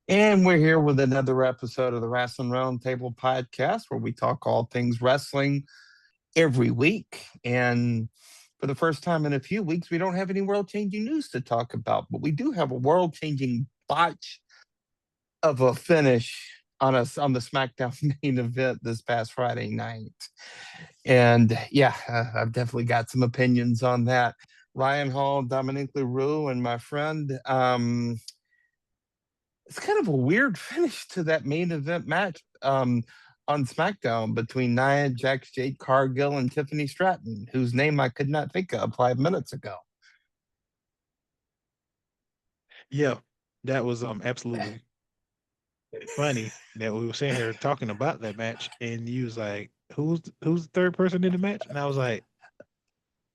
And we're here with another episode of the Wrasslin Wroundtable podcast where we talk all things wrestling every week. And for the first time in a few weeks, we don't have any world changing news to talk about, but we do have a world changing botch of a finish on the SmackDown main event this past Friday night. And yeah, I've definitely got some opinions on that. Ryan Hall, Dominique LaRue, and my friend. It's kind of a weird finish to that main event match on SmackDown between Nia Jax, Jade Cargill, and Tiffany Stratton, whose name I could not think of 5 minutes ago. Yeah, that was absolutely funny that we were sitting here talking about that match, and you was like, "Who's the third person in the match?" And I was like,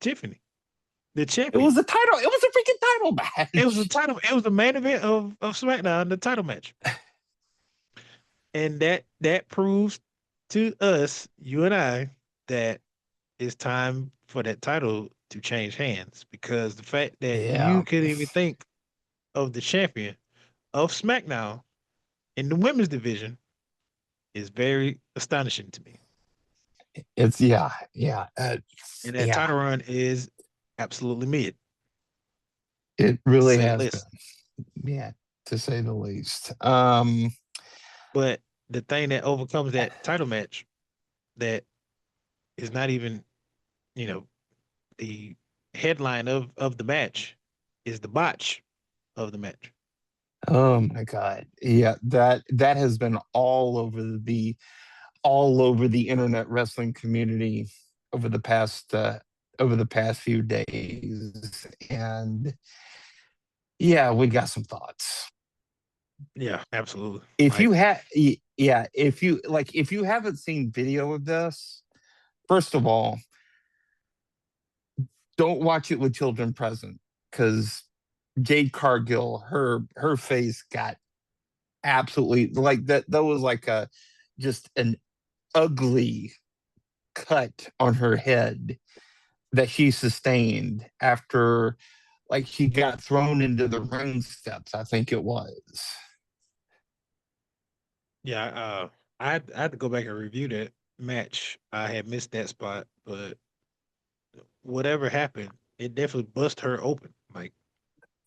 "Tiffany, the It was champion." a title. It was a freaking title It was the match. title. It was the main event of SmackDown, the title match, and that proves to us, you and I, that it's time for that title to change hands because the fact that you Yeah, could even think of the champion of SmackDown in the women's division is very astonishing to me. it's And that yeah. title run is absolutely mid, It to really say the has been. least. Yeah, to say the least. But the thing that overcomes that title match that is not even, you know, the headline of the match is the botch of the match. Oh my God. Yeah, that has been all over the internet wrestling community over the past few days. And yeah, we got some thoughts. Yeah, absolutely. If Like, you have Yeah, if you haven't seen video of this, first of all, don't watch it with children present because Jade Cargill, her face got absolutely like that was like a just an ugly cut on her head that she sustained after like she got thrown into the ring steps, I think it was. yeah, I had to go back and review that match. I had missed that spot, but whatever happened, it definitely bust her open, like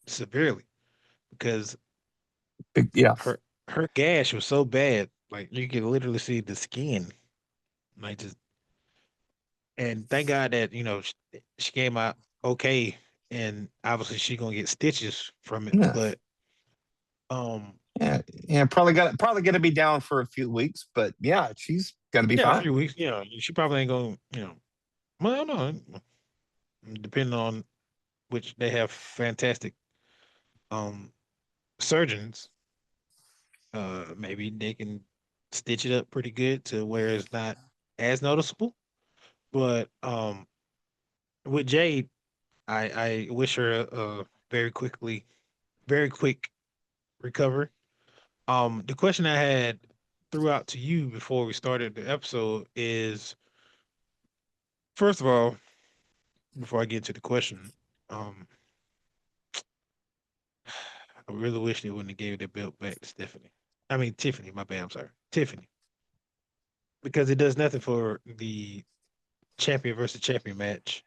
severely, because Yeah. her her gash was so bad, like you could literally see the skin, like just. And thank God that she came out okay, and obviously she gonna get stitches from it. Yeah. But um, Yeah, probably gonna be down for a few weeks, but yeah, she's gonna be yeah, a fine. few weeks. She probably ain't gonna. Well, no, depending on which they have fantastic um surgeons. Maybe they can stitch it up pretty good to where it's not as noticeable. But with Jade, I wish her a very quick recovery. The question I had threw out to you before we started the episode is, first of all, before I get to the question, um, I really wish they wouldn't have gave that belt back to Stephanie. I mean Tiffany, my bad, I'm sorry. Tiffany. Because it does nothing for the champion versus champion match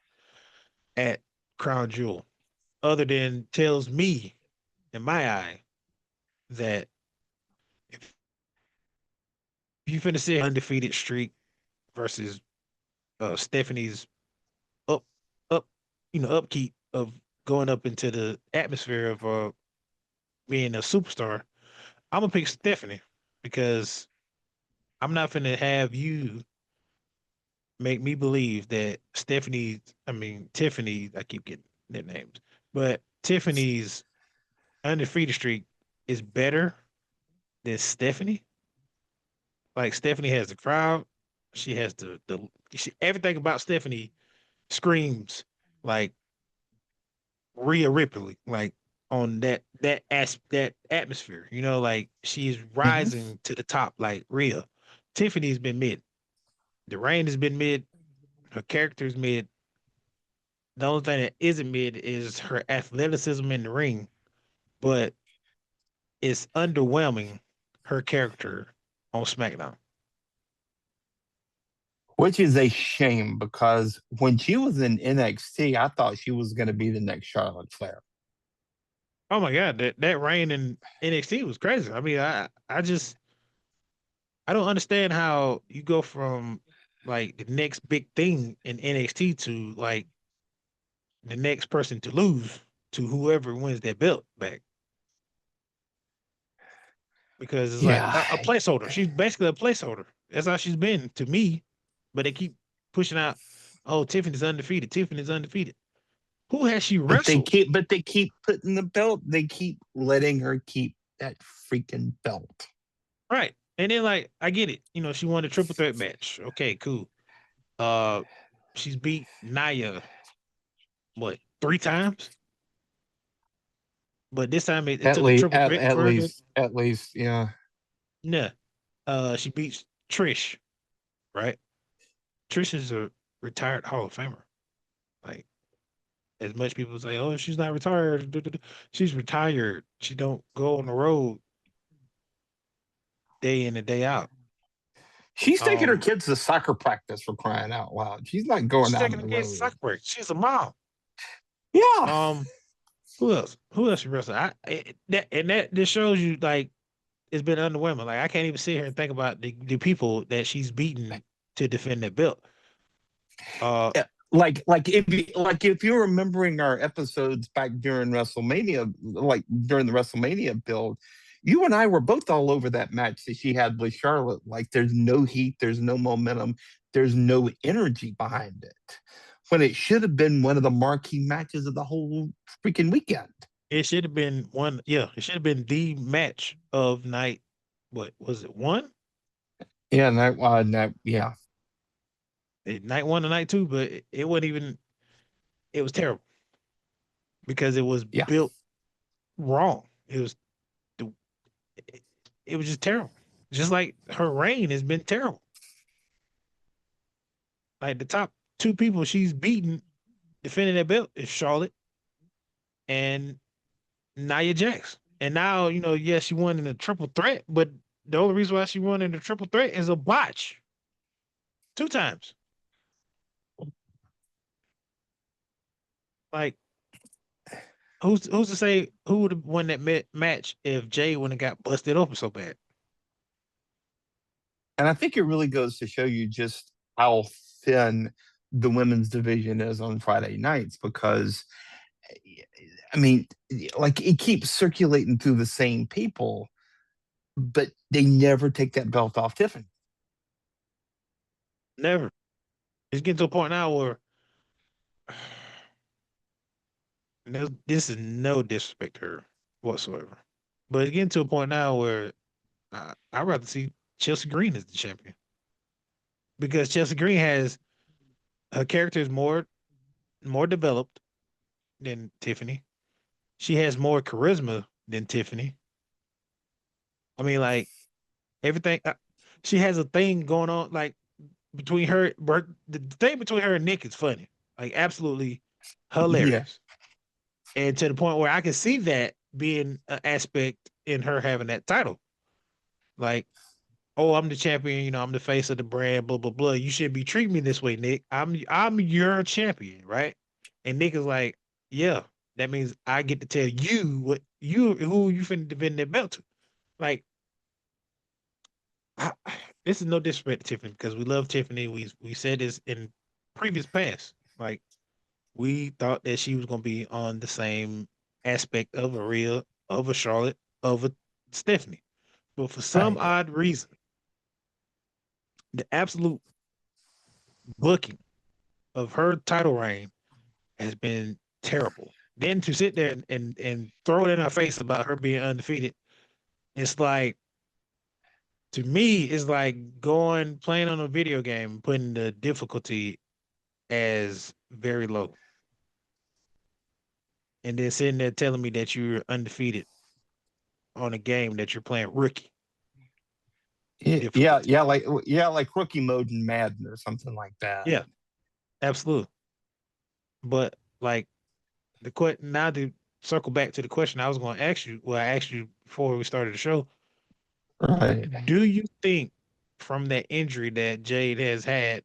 at Crown Jewel. Other than tells me in my eye that if you finna see an undefeated streak versus Stephanie's up up upkeep of going up into the atmosphere of being a superstar, I'm gonna pick Stephanie because I'm not gonna have you make me believe that Tiffany, I keep getting their names, but Tiffany's undefeated streak is better than Stephanie. Like Stephanie has the crowd, she has everything about Stephanie screams like Rhea Ripley, like on that atmosphere. Like she's Hmm. rising to the top like Rhea. Tiffany's been mid. The reign has been mid. Her character's mid. The only thing that isn't mid is her athleticism in the ring. But it's underwhelming her character on SmackDown. Which is a shame because when she was in NXT, I thought she was going to be the next Charlotte Flair. Oh my God, that reign in NXT was crazy. I mean, I don't understand how you go from like the next big thing in NXT to like the next person to lose to whoever wins that belt back. Because it's like Yeah. a placeholder. She's basically a placeholder. That's how she's been to me. But they keep pushing out, oh, Tiffany's undefeated. Tiffany's undefeated. Who has she wrestled? But they keep putting the belt, they keep letting her keep that freaking belt. Right. And then like I get it. You know, she won a triple threat match. Okay, cool. She's beat Nia what, 3 times? But this time it took a triple threat for her to At least, yeah. nah. She beats Trish, right? Trish is a retired Hall of Famer. Like as much people say, oh, she's not retired. She's retired. She don't go on the road day in and day out. She's taking her kids to soccer practice for crying out loud. She's not going She's out taking on the the kids road. soccer break. She's a mom. Yeah. Who else? Who else you wrestle? That just shows you like it's been underwhelming. Like I can't even sit here and think about the people that she's beaten to defend that belt. If you're remembering our episodes back during WrestleMania, like during the WrestleMania build, you and I were both all over that match that she had with Charlotte. Like there's no heat, there's no momentum, there's no energy behind it. When it should have been one of the marquee matches of the whole freaking weekend. It should have been one. Yeah, it should have been the match of night. What was it? One? Yeah, yeah. Night one and night two, but it wasn't even. It was terrible because it was Yeah. built wrong. It was it was just terrible. Just like her reign has been terrible. Like the top 2 people she's beaten defending that belt is Charlotte and Nia Jax. And now, you know, yes, she won in a triple threat, but the only reason why she won in a triple threat is a botch. 2 times. Like, who's to say who would have won that match if Jade wouldn't have got busted open so bad? And I think it really goes to show you just how thin the women's division is on Friday nights because, I mean, like it keeps circulating through the same people, but they never take that belt off Tiffany. Never. It's getting to a point now where this is no disrespect to her whatsoever. But it's getting to a point now where I'd rather see Chelsea Green as the champion. Because Chelsea Green has her character is more developed than Tiffany. She has more charisma than Tiffany. I mean, like everything. She has a thing going on, like between her. The thing between her and Nick is funny, like absolutely hilarious, and to the point where I can see that being an aspect in her having that title. Like, oh, I'm the champion. You know, I'm the face of the brand. Blah blah blah. You shouldn't be treating me this way, Nick. I'm your champion, right? And Nick is like, yeah, that means I get to tell you who you finna defend that belt to. Like, this is no disrespect to Tiffany because we love Tiffany. We said this in previous past. Like, we thought that she was gonna be on the same aspect of a Rhea, of a Charlotte, of a Stephanie. But for some odd reason, the absolute booking of her title reign has been terrible. Then to sit there and throw it in our face about her being undefeated, it's like, to me, it's like playing on a video game, putting the difficulty as very low. And then sitting there telling me that you're undefeated on a game that you're playing rookie. Like rookie mode in Madden or something like that. Yeah, absolutely. But like the question now, circle back to the question I was going to ask you. Well, I asked you before we started the show. Right. Do you think from that injury that Jade has had,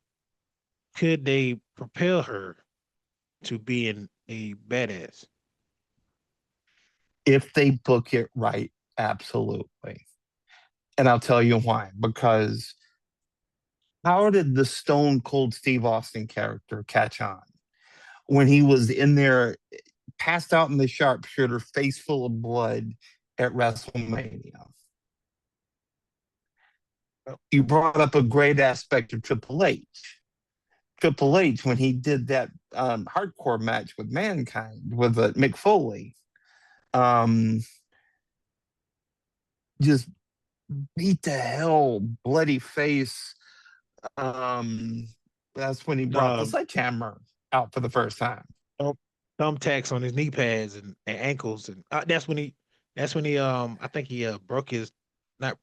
could they propel her to being a badass? If they book it right, absolutely. And I'll tell you why. Because how did the Stone Cold Steve Austin character catch on? When he was in there, passed out in the sharpshooter, face full of blood at WrestleMania. You brought up a great aspect of Triple H. Triple H, when he did that hardcore match with Mankind, with Mick Foley, um, just beat the hell, bloody face. Um, that's when he brought the Um, sledgehammer out for the first time. Thumbtacks on his knee pads and ankles, and that's when he I think he broke his not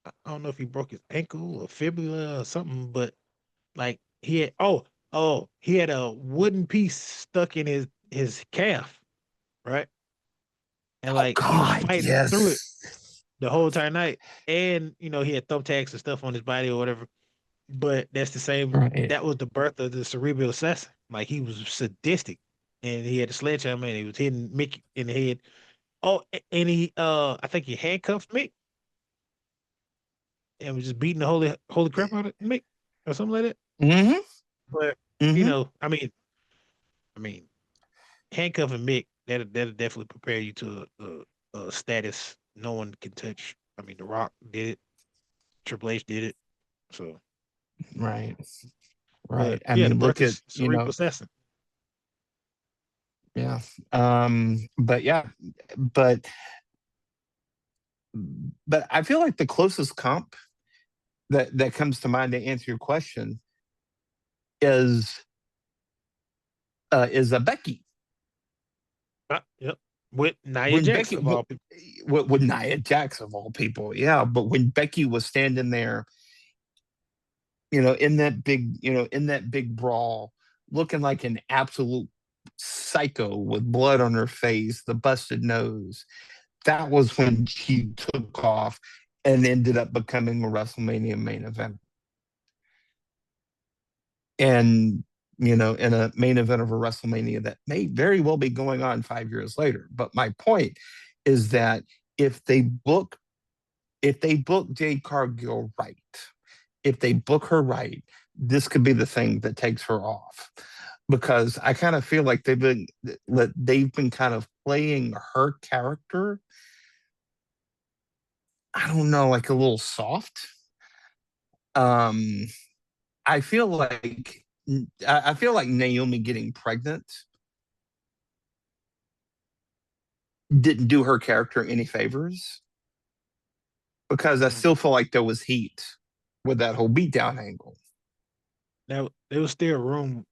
I don't know if he broke his ankle or fibula or something, but like he had he had a wooden piece stuck in his calf, right? And Oh like he was God, fighting through it yes. the whole entire night, and he had thumbtacks and stuff on his body or whatever. But that's the same. Right. That was the birth of the cerebral assassin. Like he was sadistic, and he had a sledgehammer, and he was hitting Mickey in the head. Oh, and he I think he handcuffed Mick and was just beating the holy crap out of Mick or something like that. Mm-hmm. But Mm-hmm. I mean, handcuffing Mick that'll definitely prepare you to a status no one can touch. I mean, The Rock did it, Triple H did it, so. Right. But Right. I yeah, the mean, birth look at, is cerebral assassin. yeah. But yeah, but I feel like the closest comp that comes to mind to answer your question is a Becky. Yep, with Nia When Jax Becky of all people. with Nia Jax of all people, yeah. But when Becky was standing there, in that big brawl, looking like an absolute psycho with blood on her face, the busted nose, that was when she took off and ended up becoming a WrestleMania main event. And, in a main event of a WrestleMania that may very well be going on 5 years later. But my point is that if they book Jade Cargill right, if they book her right, this could be the thing that takes her off. Because I kind of feel like they've been kind of playing her character, I don't know, like a little soft. Um, I feel like Naomi getting pregnant didn't do her character any favors, because I Mm. still feel like there was heat with that whole beatdown angle. Now there was still room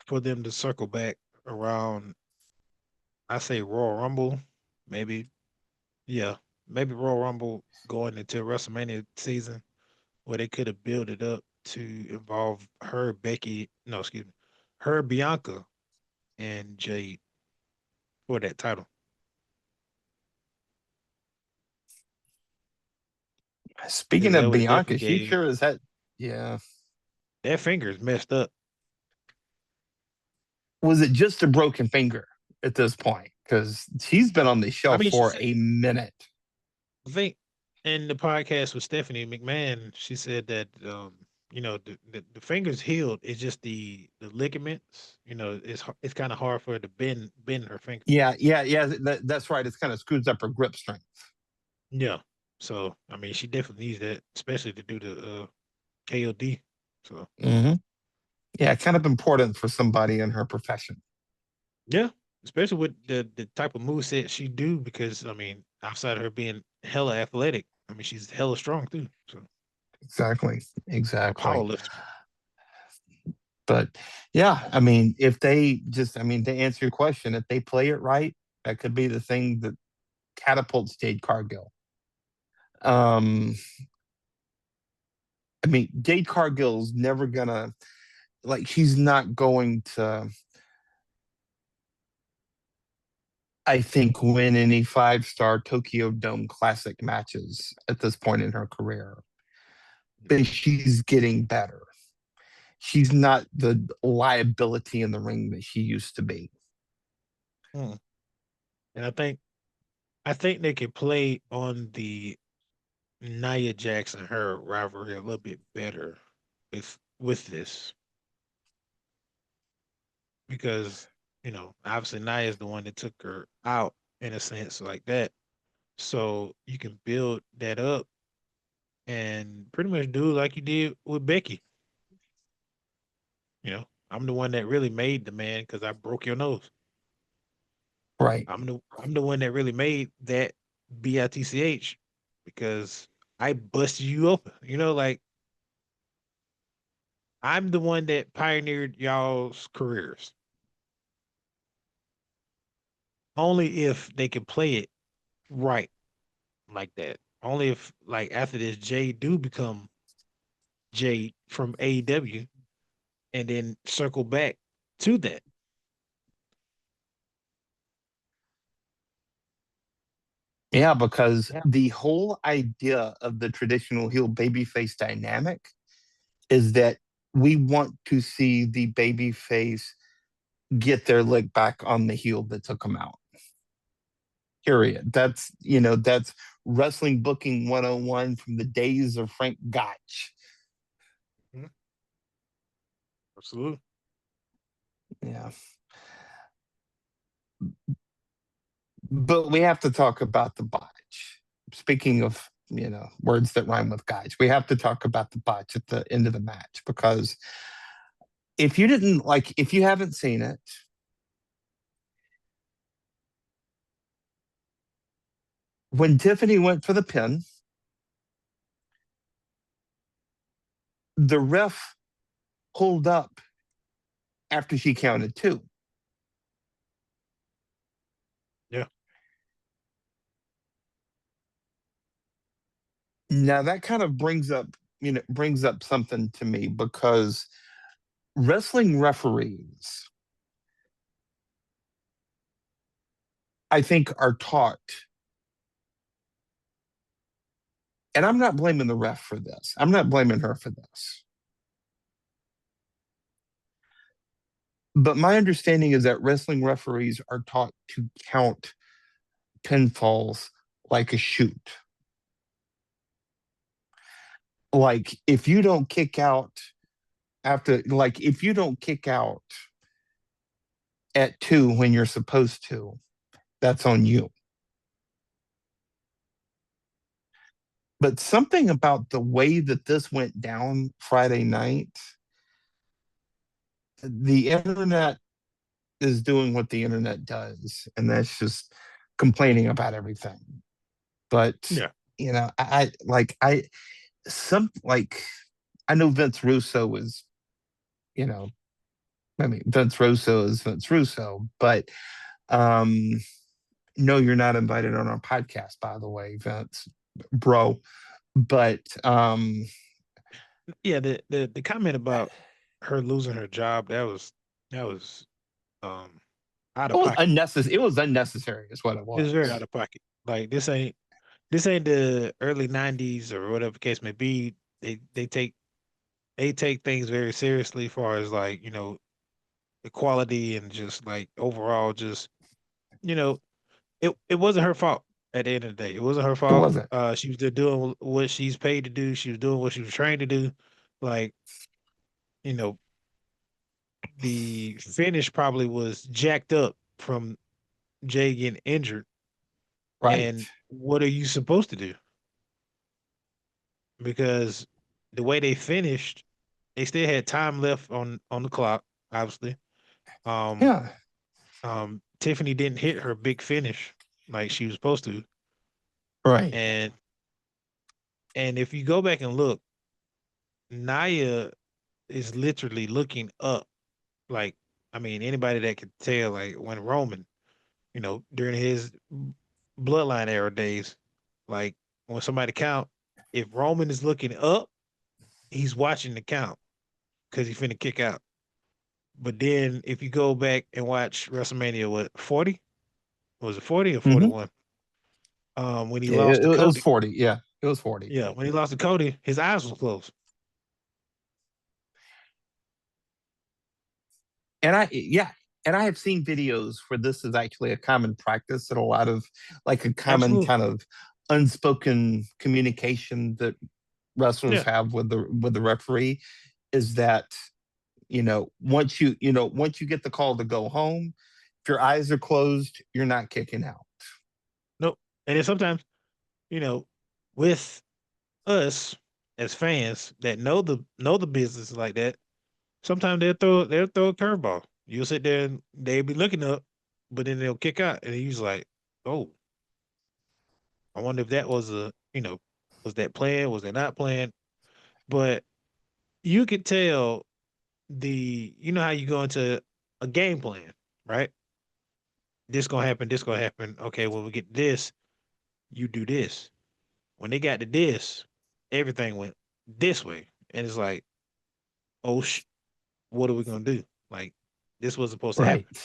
for them to circle back around. I say Royal Rumble, maybe. Yeah, maybe Royal Rumble going into WrestleMania season where they could have built it up to involve her, Becky, no, excuse me, her, Bianca, and Jade for that title. Because Speaking that of would have definitely Bianca, she gave sure is that. Yeah. that finger's messed up. Was it just a broken finger at this point? Because she's been on the I show mean, she for said, a minute. I think in the podcast with Stephanie McMahon, she said that the fingers healed. It's just the ligaments. It's kind of hard for her to bend her finger. Yeah, yeah, yeah. That's right. It's kind of screws up her grip strength. Yeah. So I mean, she definitely needs that, especially to do the KOD. So Hmm. Yeah, kind of important for somebody in her profession. yeah, especially with the type of move set she do, because I mean, outside of her being hella athletic, I mean, she's hella strong too. So Exactly. a power Exactly. lifter. But yeah, I mean, to answer your question, if they play it right, that could be the thing that catapults Jade Cargill. Um, I mean, Jade Cargill's never gonna, like, she's not going to I think, win any 5-star Tokyo Dome Classic matches at this point in her career. But she's getting better. She's not the liability in the ring that she used to be. Hmm. And I think they can play on the Nia Jackson her rivalry a little bit better with this because obviously Nia is the one that took her out in a sense like that. So you can build that up and pretty much do like you did with Becky. I'm the one that really made the man because I broke your nose. Right. I'm the one that really made that bitch because I busted you open. Like I'm the one that pioneered y'all's careers. Only if they can play it right like that. Only if like after this Jade do become Jade from AEW and then circle back to that. Yeah, because the whole idea of the traditional heel babyface dynamic is that we want to see the babyface get their lick back on the heel that took them out. Period. That's wrestling booking 101 from the days of Frank Gotch. Mhm. Absolutely. Yeah. But we have to talk about the botch. Speaking of, words that rhyme with Gotch, we have to talk about the botch at the end of the match because if you haven't seen it, when Tiffany went for the pin, the ref pulled up after she counted two. Yeah. Now that kind of brings up something to me because wrestling referees, I think, are taught, and I'm not blaming the ref for this. I'm not blaming her for this. But my understanding is that wrestling referees are taught to count pinfalls like a shoot. Like if you don't kick out if you don't kick out at two when you're supposed to, that's on you. But something about the way that this went down Friday night, the internet is doing what the internet does, and that's just complaining about everything. But Yeah. I like I some like I know Vince Russo is, you know, Vince Russo is Vince Russo, but um no, you're not invited on our podcast, by the way, Vince, bro. But Yeah, the comment about her losing her job, that was um out it of was pocket. unnecessary. It was unnecessary, is what it It was was. very out of pocket. Like this ain't the early '90s or whatever the case may be. They take things very seriously, as far as like equality and just like overall, just you know, it wasn't her fault at the end of the day. It wasn't her It fault. wasn't. She was just doing what she's paid to do. She was doing what she was trained to do. Like you know, the finish probably was jacked up from Jay getting injured. Right. And what are you supposed to do? Because the way they finished, they still had time left on the clock, obviously. Um, Yeah. Tiffany didn't hit her big finish like she was supposed to. Right. And if you go back and look, Naya is literally looking up. Like, I mean, anybody that could tell, like when Roman, during his bloodline era days, like when somebody count, if Roman is looking up, he's watching the count because he's finna kick out. But then if you go back and watch WrestleMania, what, 40? Was it 40 or Hmm. 41? When he lost It, to it was Cody. 40. Yeah, it was 40. Yeah, when he lost to Cody, his eyes was closed. And I have seen videos where this is actually a common practice and a lot of like a common Absolutely. kind of unspoken communication that wrestlers Yeah. have with the referee is that once you get the call to go home, if your eyes are closed, you're not kicking out. Nope. And then sometimes, you know, with us as fans that know the business like that, sometimes they'll throw a curveball. You'll sit there and they'll be looking up, but then they'll kick out, and he's like, "Oh, I wonder if that was was that planned? Was that not planned?" But you could tell you know how you go into a game plan, right? This gonna happen. This gonna happen. Okay, when we get to this, you do this. When they got to this, everything went this way, and it's like, oh, what are we gonna do? Like, this was supposed to Right. happen.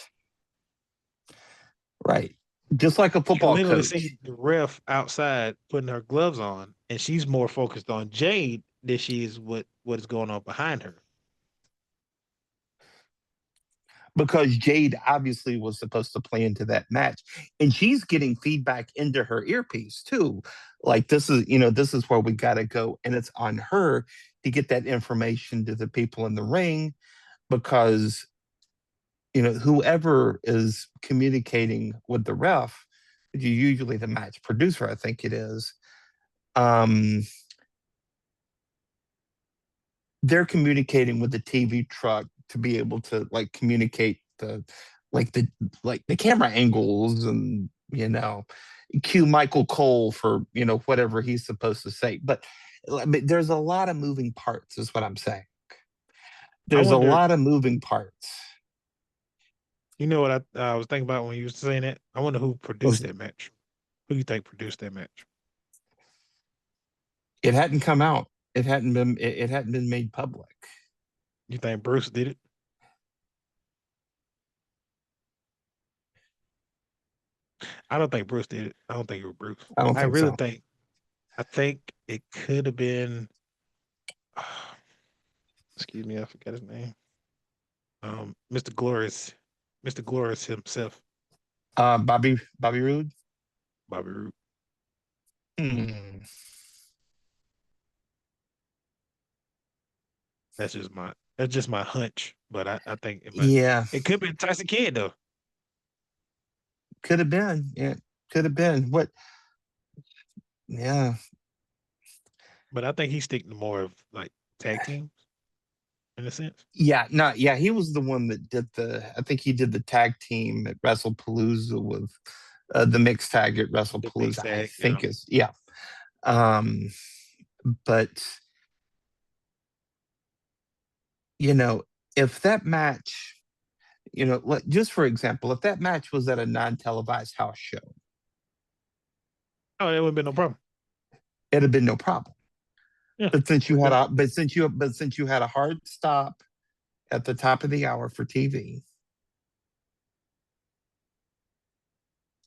Right. Just like a You can football literally see coach. the ref outside putting her gloves on, and she's more focused on Jade than she is what is going on behind her. Because Jade obviously was supposed to play into that match. And she's getting feedback into her earpiece too. Like this is where we gotta go. And it's on her to get that information to the people in the ring because whoever is communicating with the ref, usually the match producer, I think it is, um, they're communicating with the TV truck to be able to like communicate like the the camera angles and cue Michael Cole for whatever he's supposed to say. But I mean, there's a lot of moving parts, is what I'm saying. I There's a wonder, lot of moving parts. you know what I was thinking about when you were saying that? I wonder who produced Was that match. Who do you think produced that match? It hadn't come out. It hadn't been made public. You think Bruce did it? I don't think Bruce did it. I don't think it was Bruce. I don't I think really so. think I think it could have been. Excuse me, I forgot his name. Mr. Glorious, Mr. Glorious himself, Bobby Roode. Bobby Roode. Hmm. That's just my hunch, but I think Yeah, it could be Tyson Kidd though. could have been. Yeah, could have been. What? Yeah, But I think he's sticking to more of like tag teams in a sense. yeah, no, yeah. He was the one that did the. I think he did the tag team at WrestlePalooza with the mixed tag at The mixed WrestlePalooza. I tag, think is yeah. Um, but you know, if that match, just for example, if that match was at a non-televised house show, Oh, there wouldn't be no problem. it'd have been no problem. Yeah, But since you had yeah. a hard stop at the top of the hour for TV,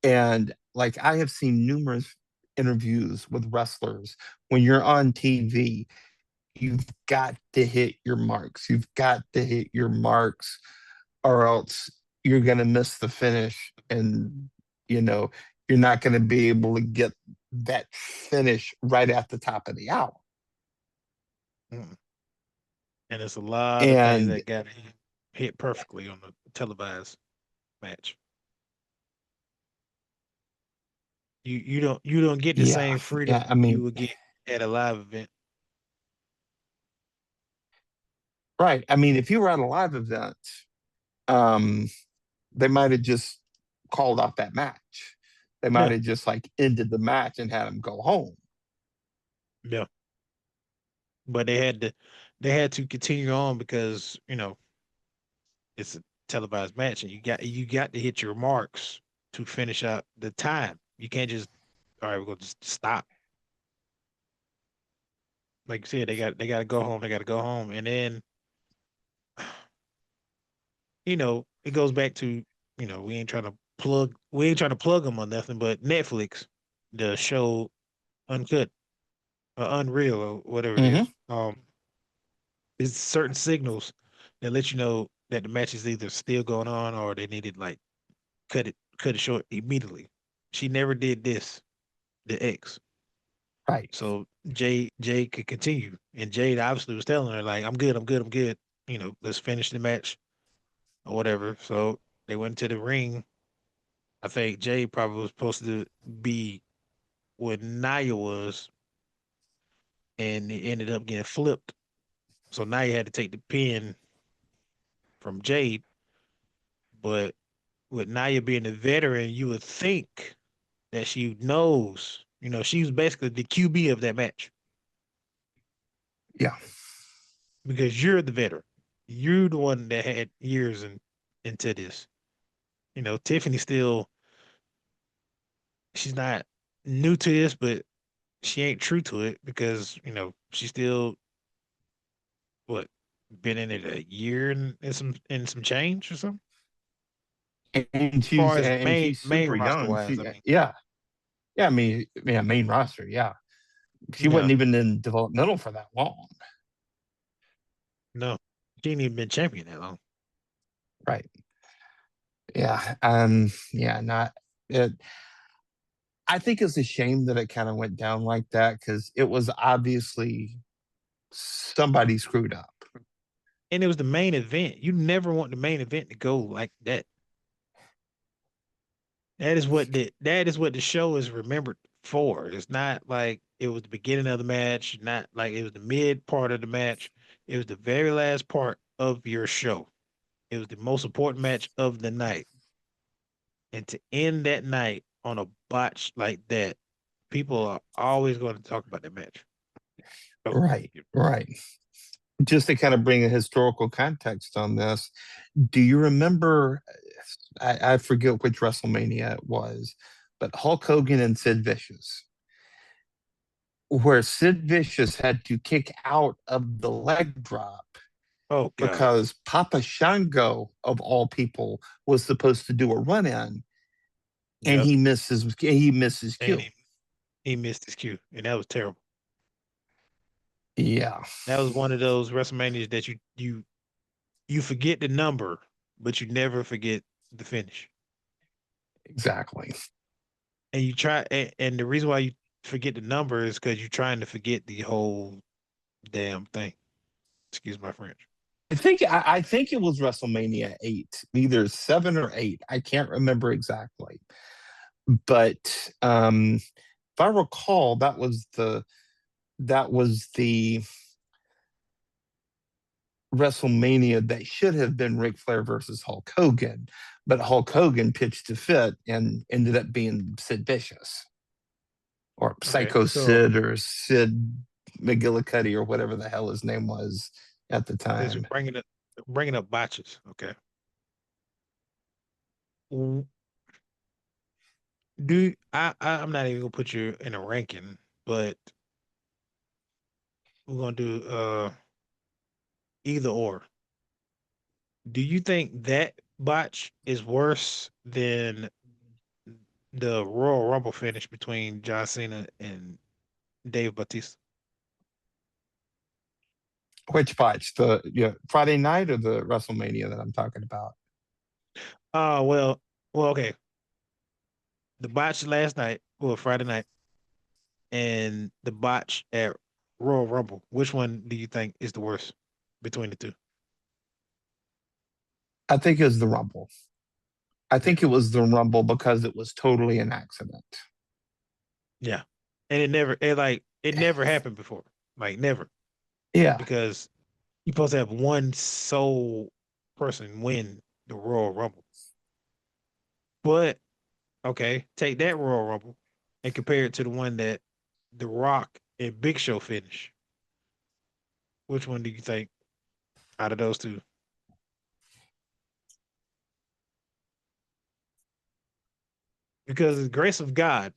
and like I have seen numerous interviews with wrestlers, when you're on TV, you've got to hit your marks. You've got to hit your marks, or else you're going to miss the finish, and you know you're not going to be able to get that finish right at the top of the hour. Mm. And it's a lot of things And that got hit perfectly on the televised match. You don't get the yeah, same yeah, freedom I you mean, would get at a live event. right. I mean, if you were at a live event, um, they might have just called off that match. They might Yeah, have just like ended the match and had them go home. yeah. But they had to continue on because it's a televised match, and you got to hit your marks to finish out the time. You can't just all right, we're gonna just stop. Like you said, they got to go home. They got to go home, and then it goes back to we ain't trying to plug. We ain't trying to plug them on nothing, but Netflix, the show Uncut or Unreal or whatever it Hmm. is. There's certain signals that let you know that the match is either still going on or they needed like cut it short immediately. She never did this, the X. Right. So Jade could continue. And Jade obviously was telling her, like, I'm good, I'm good, I'm good. Let's finish the match or whatever. So they went to the ring. I think Jade probably was supposed to be where Nia was, and it ended up getting flipped. So Nia had to take the pin from Jade. But with Nia being a veteran, you would think that she knows, she was basically the QB of that match Yeah. because you're the veteran. You're the one that had years into this. Tiffany still, she's not new to this, but she ain't true to it because, she's still what been in it a year and some change or something. And As far as main she's main super roster young. wise, I mean, Yeah. Yeah. I mean, yeah, main roster. Yeah. She no, wasn't even in developmental for that long. no, she ain't even been champion that long. Right. Yeah. Yeah. Not it. I think it's a shame that it kind of went down like that because it was obviously somebody screwed up. And it was the main event. You never want the main event to go like that. That is what the show is remembered for. It's not like it was the beginning of the match, not like it was the mid part of the match. It was the very last part of your show. It was the most important match of the night. And to end that night on a botch like that, people are always going to talk about that match. So, Right. Right. Just to kind of bring a historical context on this, do you remember? I forget which WrestleMania it was, but Hulk Hogan and Sid Vicious, where Sid Vicious had to kick out of the leg drop oh God. because Papa Shango, of all people, was supposed to do a run in, and Yep. he missed his And cue. he missed his cue. And that was terrible. Yeah, That was one of those WrestleManias that you forget the number, but you never forget the finish. exactly. And you try, and the reason why you forget the number is because you're trying to forget the whole damn thing. Excuse my French. I think it was WrestleMania 8, either 7 or 8. I can't remember exactly. But if I recall, that was the WrestleMania that should have been Ric Flair versus Hulk Hogan, but Hulk Hogan pitched a fit and ended up being Sid Vicious or Okay, Psycho so Sid or Sid McGillicuddy or whatever the hell his name was at the since you're time. bringing up botches, okay. W- I'm not even gonna put you in a ranking, but we're gonna do either or. Do you think that botch is worse than the Royal Rumble finish between John Cena and Dave Bautista? Which botch? The Friday night or the WrestleMania that I'm talking about? Well, okay. The botch last night, well, Friday night, and the botch at Royal Rumble. Which one do you think is the worst between the two? I think it was the Rumble. I Yeah, think it was the Rumble because it was totally an accident. yeah. And it never happened before, like never, Yeah, because you're supposed to have one sole person win the Royal Rumble. But okay, take that Royal Rumble and compare it to the one that The Rock and Big Show finish. Which one do you think out of those two? Because the grace of God,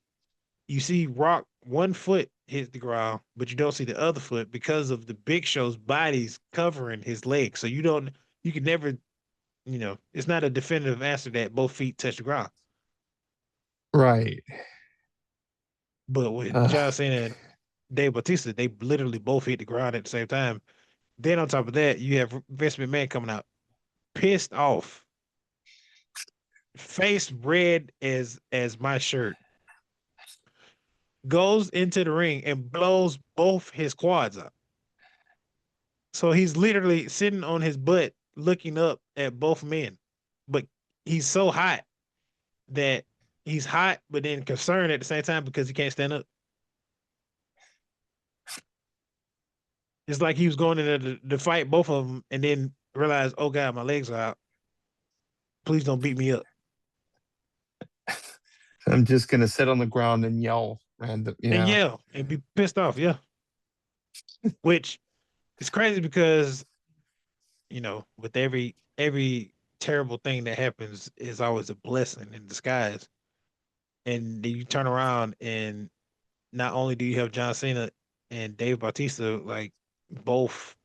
you see Rock one foot hit the ground, but you don't see the other foot because of the Big Show's body's covering his legs. So you can never, it's not a definitive answer that both feet touch the ground. Right. But with Uh, John Cena and Dave Bautista, they literally both hit the ground at the same time. Then on top of that, you have Vince McMahon coming out pissed off, face red as my shirt, goes into the ring and blows both his quads up. So he's literally sitting on his butt looking up at both men. But he's so hot that he's hot, but then concerned at the same time because he can't stand up. It's like he was going into the fight both of them and then realized, oh God, my legs are out. Please don't beat me up. I'm just gonna sit on the ground and yell. And And yeah, yell and be pissed off. Yeah. Which is crazy because, with every terrible thing that happens is always a blessing in disguise. And then you turn around and not only do you have John Cena and Dave Bautista like both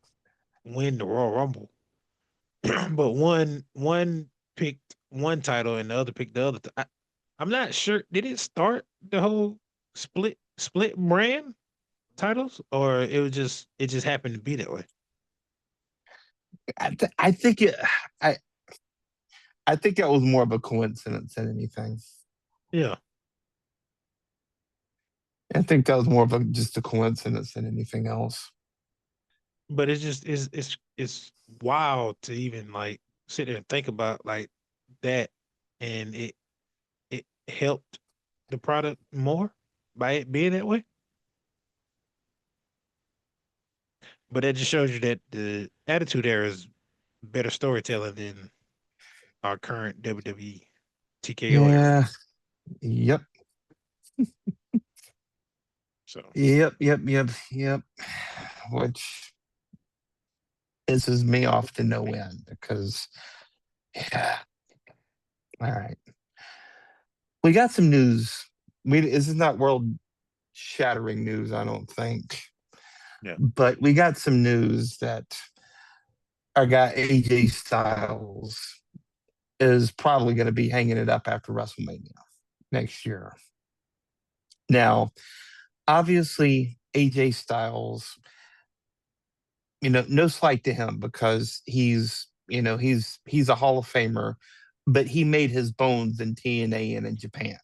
win the Royal Rumble, but one picked one title and the other picked the other. I'm not sure. Did it start the whole split brand titles, or it just happened to be that way? I think it. I I think that was more of a coincidence than anything. Yeah, I think that was more of just a coincidence than anything else. but it's just it's wild to even like sit there and think about like that, and it helped the product more by it being that way. But that just shows you that the Attitude Era is better storytelling than our current WWE TKO era. Yeah. Yep. So Yep. Yep. Yep. Yep. Which pisses me off to no end because, yeah. All right. We got some news. This is not world shattering news, I don't think. yeah, But we got some news that our guy AJ Styles is probably going to be hanging it up after WrestleMania next year. Now, obviously, AJ Styles, no slight to him because he's a Hall of Famer, but he made his bones in TNA and in Japan.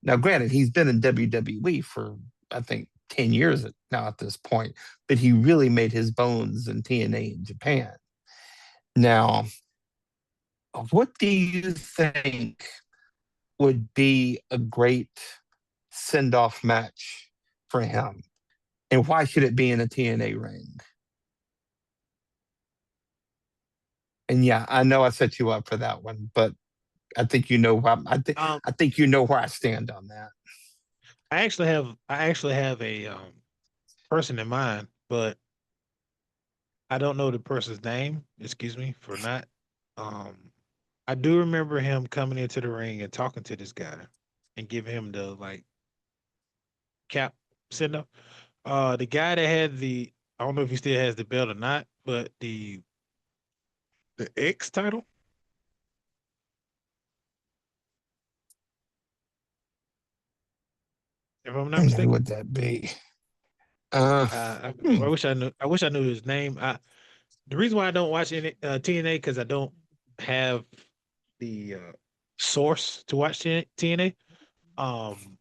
Now, granted, he's been in WWE for I think 10 years now at this point, but he really made his bones in TNA in Japan. Now, what do you think would be a great send off match for him? And why should it be in a TNA ring? And yeah, I know I set you up for that one, but I think you know where um, I think you know where I stand on that. I actually have a person in mind, but I don't know the person's name. Excuse me for not. Um, I do remember him coming into the ring and talking to this guy and giving him the like cap send up. The guy that had I don't know if he still has the belt or not, but the X title, if I'm not And who mistaken. would that be? Uh, I wish I knew. I wish I knew his name. The reason why I don't watch any TNA because I don't have the source to watch TNA. Um,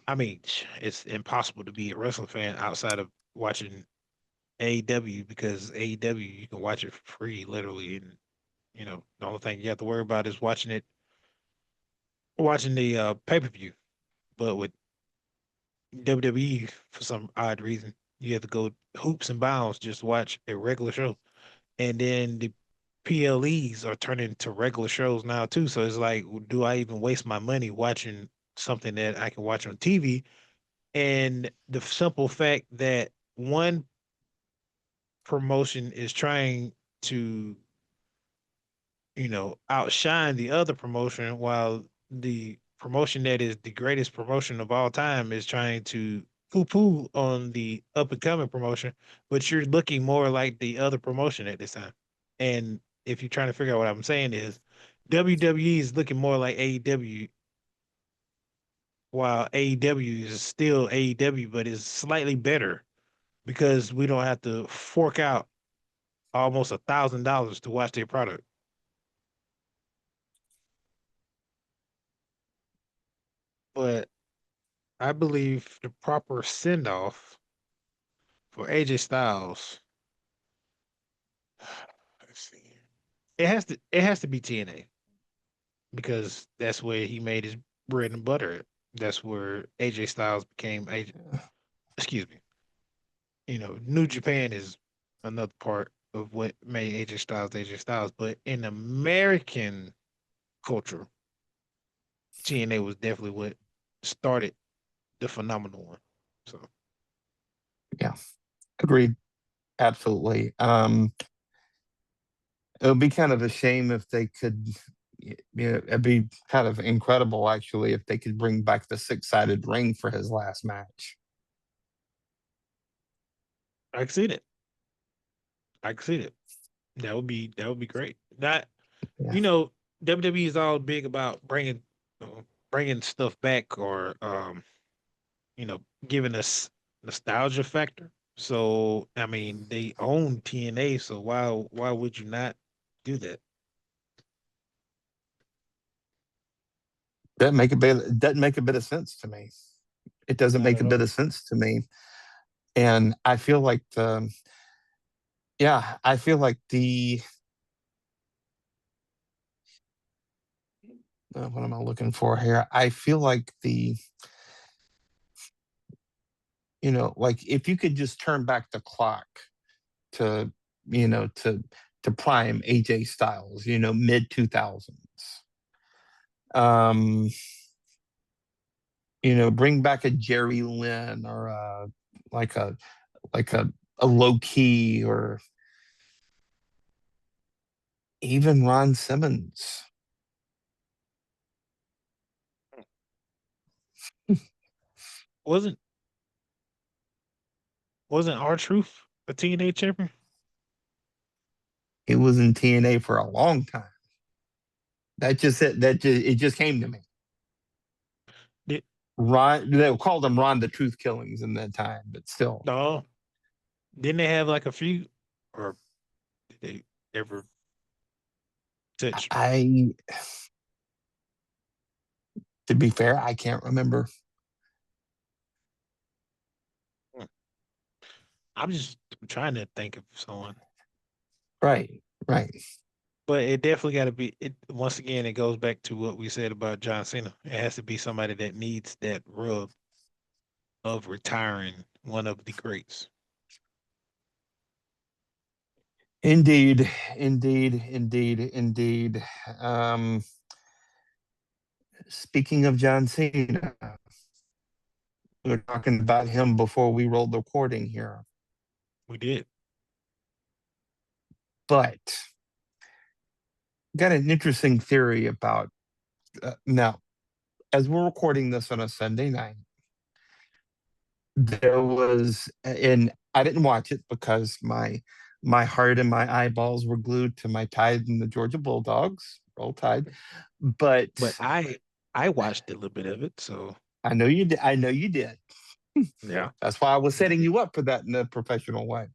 I mean, it's impossible to be a wrestling fan outside of watching AEW because AEW you can watch it for free, literally, and the only thing you have to worry about is watching the pay per view. But with WWE, for some odd reason, you have to go hoops and bounds just to watch a regular show, and then the PLEs are turning into regular shows now too. So it's like, do I even waste my money watching something that I can watch on TV? And the simple fact that one promotion is trying to, outshine the other promotion while the promotion that is the greatest promotion of all time is trying to poo-poo on the up and coming promotion, but you're looking more like the other promotion at this time. And if you're trying to figure out what I'm saying is WWE is looking more like AEW while AEW is still AEW, but is slightly better because we don't have to fork out almost $1,000 to watch their product. But I believe the proper send off for AJ Styles, let's see, it has to be TNA because that's where he made his bread and butter. That's where AJ Styles became AJ. Excuse me. New Japan is another part of what made AJ Styles. But in American culture, TNA was definitely what started the phenomenal one. So Yeah, agreed. Absolutely. It would be kind of a shame if they could, it'd be kind of incredible actually if they could bring back the six-sided ring for his last match. I can see it. I can see it. That would be great. Not Yeah. you know WWE is all big about bringing stuff back or giving us nostalgia factor. So I mean, they own TNA, so why would you not do that? Doesn't make a bit of sense to me. It doesn't Not make at a bit all. of sense to me. And I feel like the what am I looking for here? I feel like like if you could just turn back the clock to, you know, to prime AJ Styles, mid 2000s. Um, bring back a Jerry Lynn or like a like a low key or even Ron Simmons. Wasn't wasn't our truth a TNA champion? He was in TNA for a long time. It just came to me. Did Ron, they called him Ron the Truth Killings in that time, but still, no? Didn't they have like a few, or did they ever touch? I to be fair, I can't remember. Hmm. I'm just trying to think of someone, Right, right. but it definitely got to be. It once again, it goes back to what we said about John Cena. It has to be somebody that needs that rub of retiring one of the greats. Indeed, indeed, indeed, indeed. Um, Speaking of John Cena, we were talking about him before we rolled the recording here. We did. But got an interesting theory about now, as we're recording this on a Sunday night, there was, and I didn't watch it because my heart and my eyeballs were glued to my Tide and the Georgia Bulldogs. Roll Tide. But But I watched a little bit of it, so I know you did. I know you did. yeah. That's why I was setting you up for that in a professional way.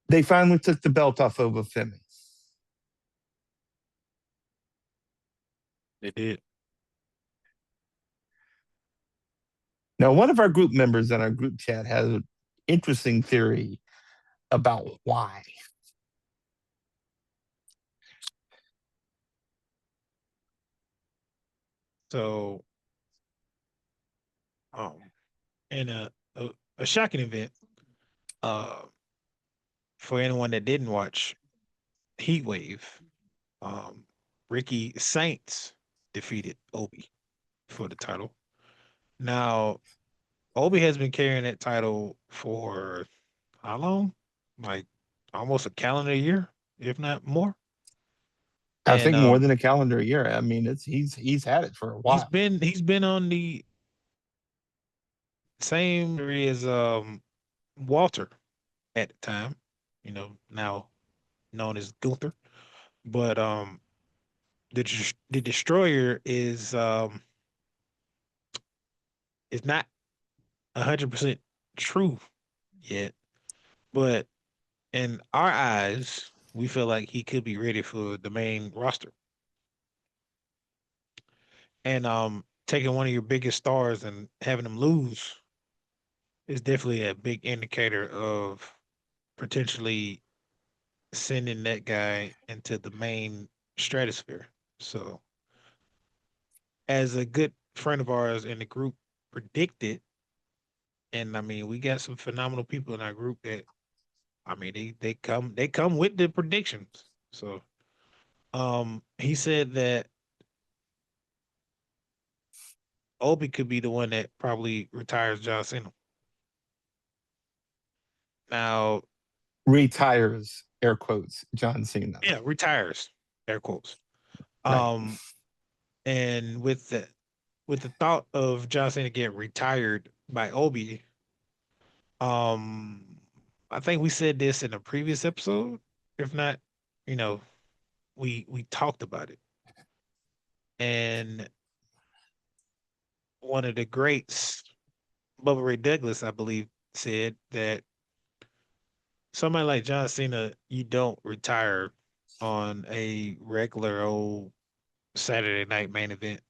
They finally took the belt off over Femi. They did. Now, one of our group members in our group chat has an interesting theory about why. So, um, in a shocking event, uh, for anyone that didn't watch Heat Wave, um, Ricky Saints defeated Obi for the title. Now, Obi has been carrying that title for how long? Like almost a calendar year, if not more. I And think more than a calendar year. I mean, he's had it for a he's while. been he's been on the same as Walter at the time, now known as Gunther. But the destroyer is not 100% true yet, but in our eyes, we feel like he could be ready for the main roster. And taking one of your biggest stars and having them lose is definitely a big indicator of potentially sending that guy into the main stratosphere. So, as a good friend of ours in the group predicted, and I mean, we got some phenomenal people in our group that I mean, they come with the predictions. So, he said that Obi could be the one that probably retires John Cena. Now, Retires, air quotes, John Cena. yeah, retires, air quotes. Right. Um, and with the thought of John Cena getting retired by Obi, um, I think we said this in a previous episode. If not, you know, we talked about it. And one of the greats, Bubba Ray Douglas, I believe, said that somebody like John Cena, you don't retire on a regular old Saturday night main event.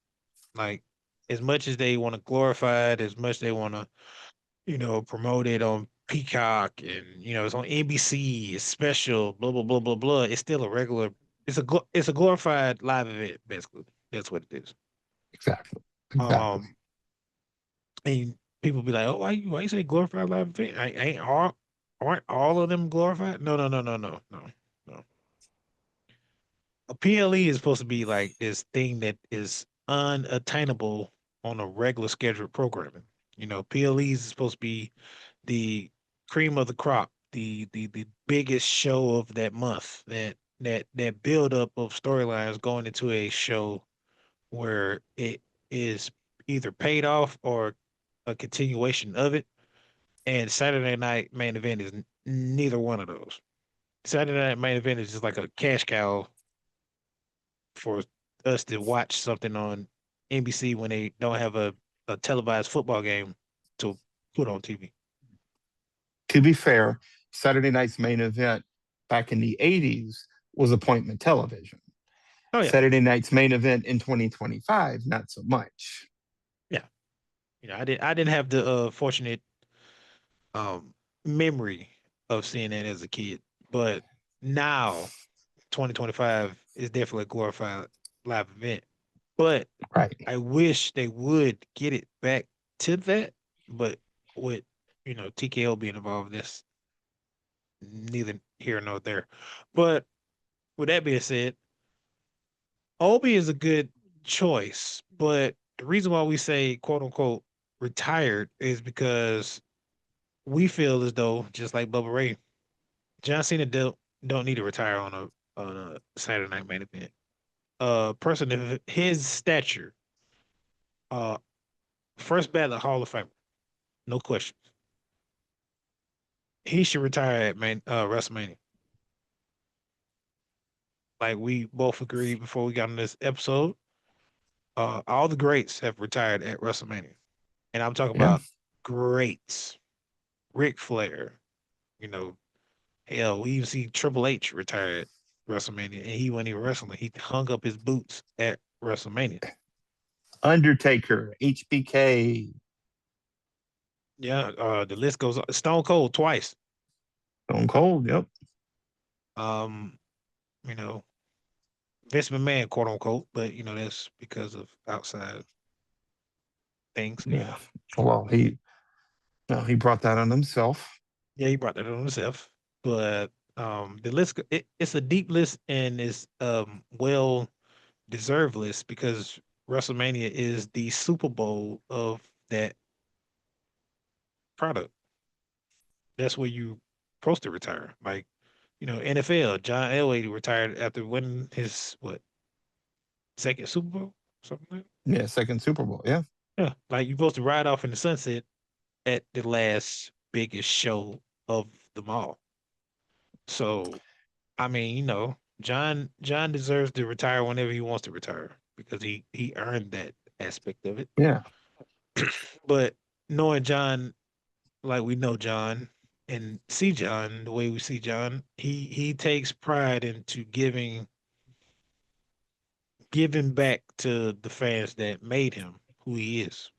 Like, as much as they want to glorify it, as much they want to, promote it on Peacock and it's on NBC, it's special, blah blah blah blah blah. It's still a regular. It's a glorified live event, basically. That's what it is. Exactly. Exactly. Um, and people be like, "Oh, why you say glorified live event? Aren't all of them glorified?" No, no, no, no, no, no, no. A PLE is supposed to be like this thing that is unattainable on a regular scheduled programming. PLEs is supposed to be the cream of the crop, the biggest show of that month, that build up of storylines going into a show where it is either paid off or a continuation of it. And Saturday night main event is neither one of those. Saturday night main event is just like a cash cow for us to watch something on NBC when they don't have a televised football game to put on TV. To be fair, Saturday night's main event back in the 80s was appointment television. Oh yeah, Saturday night's main event in 2025, not so much. yeah. I didn't have the fortunate um memory of seeing that as a kid, but now 2025 is definitely a glorified live event. But Right. I wish they would get it back to that. But with TKO being involved, that's neither here nor there. But with that being said, Obi is a good choice. But the reason why we say quote unquote retired is because we feel as though, just like Bubba Ray, John Cena don't need to retire on a Saturday night main event. A person of his stature, uh, first ballot Hall of Famer, no question. He should retire at WrestleMania. Like we both agreed before we got on this episode, all the greats have retired at WrestleMania, and I'm talking Yeah. about greats. Ric Flair, you know, hell, we even see Triple H retire at WrestleMania, and he wasn't even wrestling. He hung up his boots at WrestleMania. Undertaker, HBK, Yeah, the list goes on. Stone Cold twice. Stone Cold. Yep. Um, you know, Vince McMahon, quote unquote, but that's because of outside things. Yeah. Well, he brought that on himself. Yeah, he brought that on himself. But the list it's a deep list and it's well deserved list because WrestleMania is the Super Bowl of that product. That's where you supposed to retire. Like, NFL, John Elway retired after winning his second Super Bowl? Something like that. Yeah. Second Super Bowl. Yeah. Yeah. Like you're supposed to ride off in the sunset at the last biggest show of them all. So I mean, John deserves to retire whenever he wants to retire because he earned that aspect of it. Yeah. But knowing John like we know John and see John the way we see John, he takes pride into giving back to the fans that made him who he is.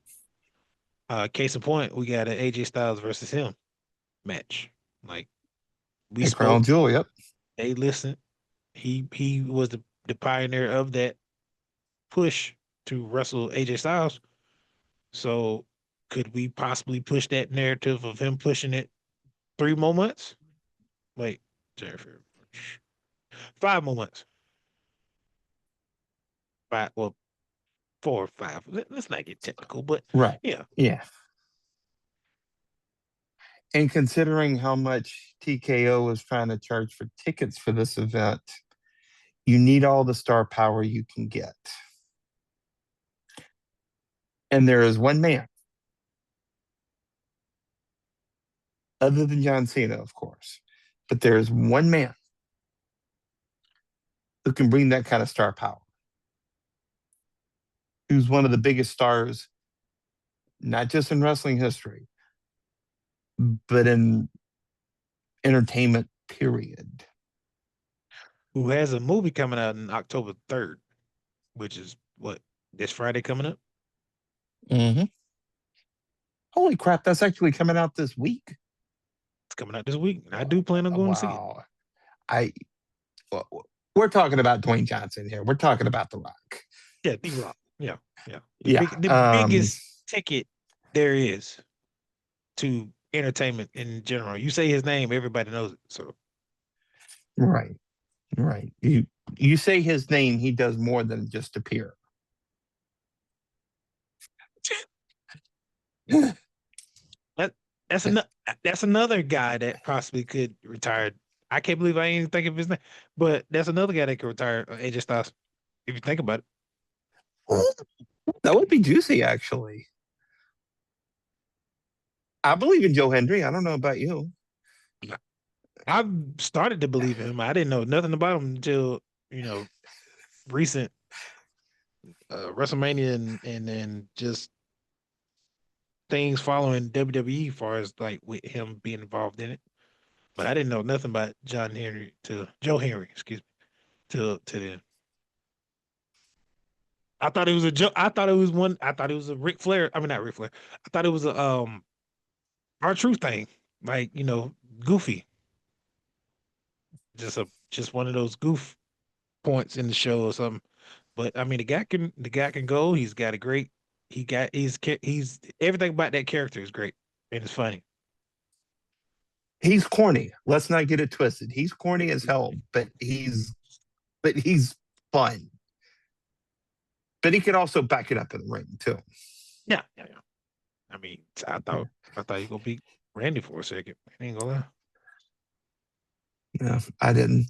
Case in point, we got an AJ Styles versus him match. Like we Hey, Crown spoke, Jewel. Yep. they listened. He was the pioneer of that push to wrestle AJ Styles. So could we possibly push that narrative of him pushing it 3 more months? Wait, Jennifer, 5 more months. Five, well, 4 or 5. Let's not get technical, but Right. yeah, Yeah. And considering how much TKO is trying to charge for tickets for this event, you need all the star power you can get. And there is one man, other than John Cena, of course, but there is one man who can bring that kind of star power, who's one of the biggest stars, not just in wrestling history, but in entertainment, period. who has a movie coming out on October 3rd, which is what this Friday coming up. Mm-hmm. Holy crap, that's actually coming out this week. It's coming out this week, and I do plan on going to see it. Wow. I well, we're talking about Dwayne Johnson here. We're talking about The Rock. Yeah, The Rock. Yeah, yeah. Yeah. The biggest ticket there is to entertainment in general. You say his name, everybody knows it. So Right. Right. You say his name, he does more than just appear. that that's another guy that possibly could retire. I can't believe I ain't even think of his name, but that's another guy that could retire. AJ Styles, if you think about it. That would be juicy, actually. I believe in Joe Hendry. I don't know about you. I've started to believe in him. I didn't know nothing about him until recent WrestleMania and just things following WWE, as far as like with him being involved in it. But I didn't know nothing about Joe Henry, excuse me, to then. I thought it was a joke. I thought it was one. I thought it was a Ric Flair. I mean, not Ric Flair. I thought it was a R-Truth thing, like Goofy. Just one of those goof points in the show or something. But I mean, the guy can go. He's got a great. He's everything about that character is great and it's funny. He's corny. Let's not get it twisted. He's corny as hell, but he's fun. But he could also back it up in the ring too. Yeah, yeah, yeah. I mean, I thought you were gonna beat Randy for a second. I ain't gonna lie. Yeah, I didn't.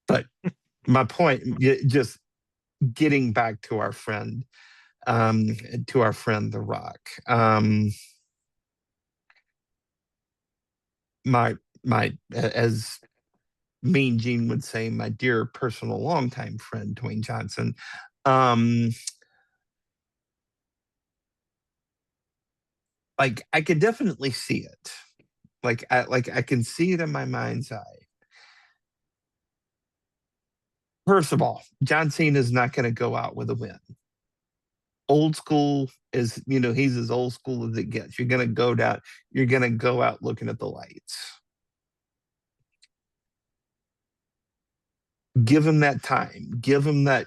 But my point, just getting back to our friend, The Rock. My as Mean Gene would say, my dear personal longtime friend Dwayne Johnson. Like I could definitely see it. I can see it in my mind's eye. First of all, John Cena is not going to go out with a win. Old school is, he's as old school as it gets. You're going to go down, you're going to go out looking at the lights. Give him that time. Give him that,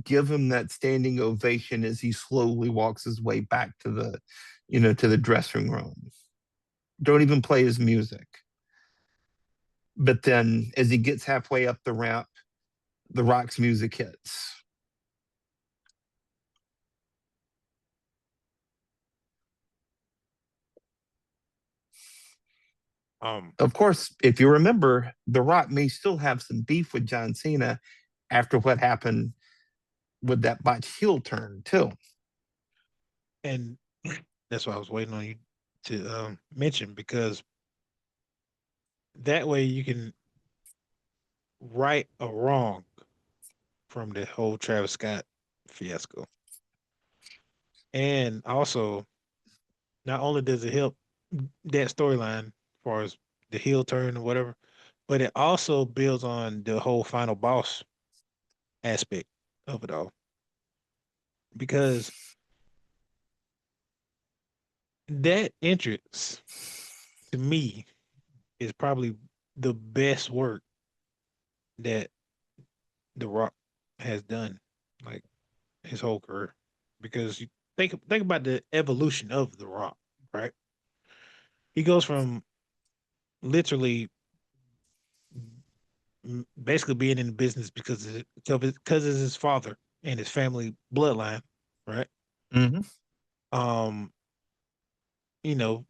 give him that standing ovation as he slowly walks his way back to the dressing room. Don't even play his music. But then as he gets halfway up the ramp, The Rock's music hits. Of course, if you remember, The Rock may still have some beef with John Cena after what happened with that botched heel turn, too. And that's what I was waiting on you to mention, because that way you can right or wrong from the whole Travis Scott fiasco. And also, not only does it help that storyline as far as the heel turn or whatever, but it also builds on the whole final boss aspect of it all. Because that entrance to me is probably the best work that The Rock has done, like his whole career. Because you think about the evolution of The Rock, right? He goes from literally basically being in the business because of his father and his family bloodline, right? Mm-hmm. Um,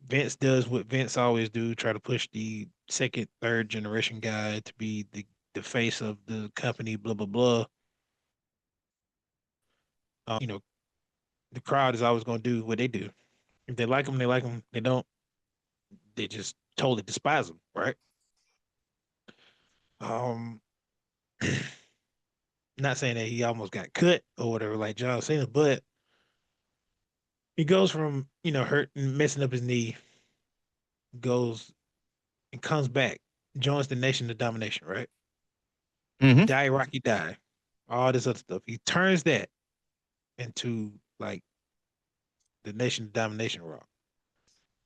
Vince does what Vince always do, try to push the second, third generation guy to be the face of the company, blah blah blah. You know, the crowd is always going to do what they do. If they like him, they like him. They don't, they just totally despise him, right? Um, not saying that he almost got cut or whatever, like John Cena, but he goes from hurting, messing up his knee, goes and comes back, joins the Nation of Domination, right? Mm-hmm. Die Rocky Die, all this other stuff. He turns that into like the Nation of Domination Rock.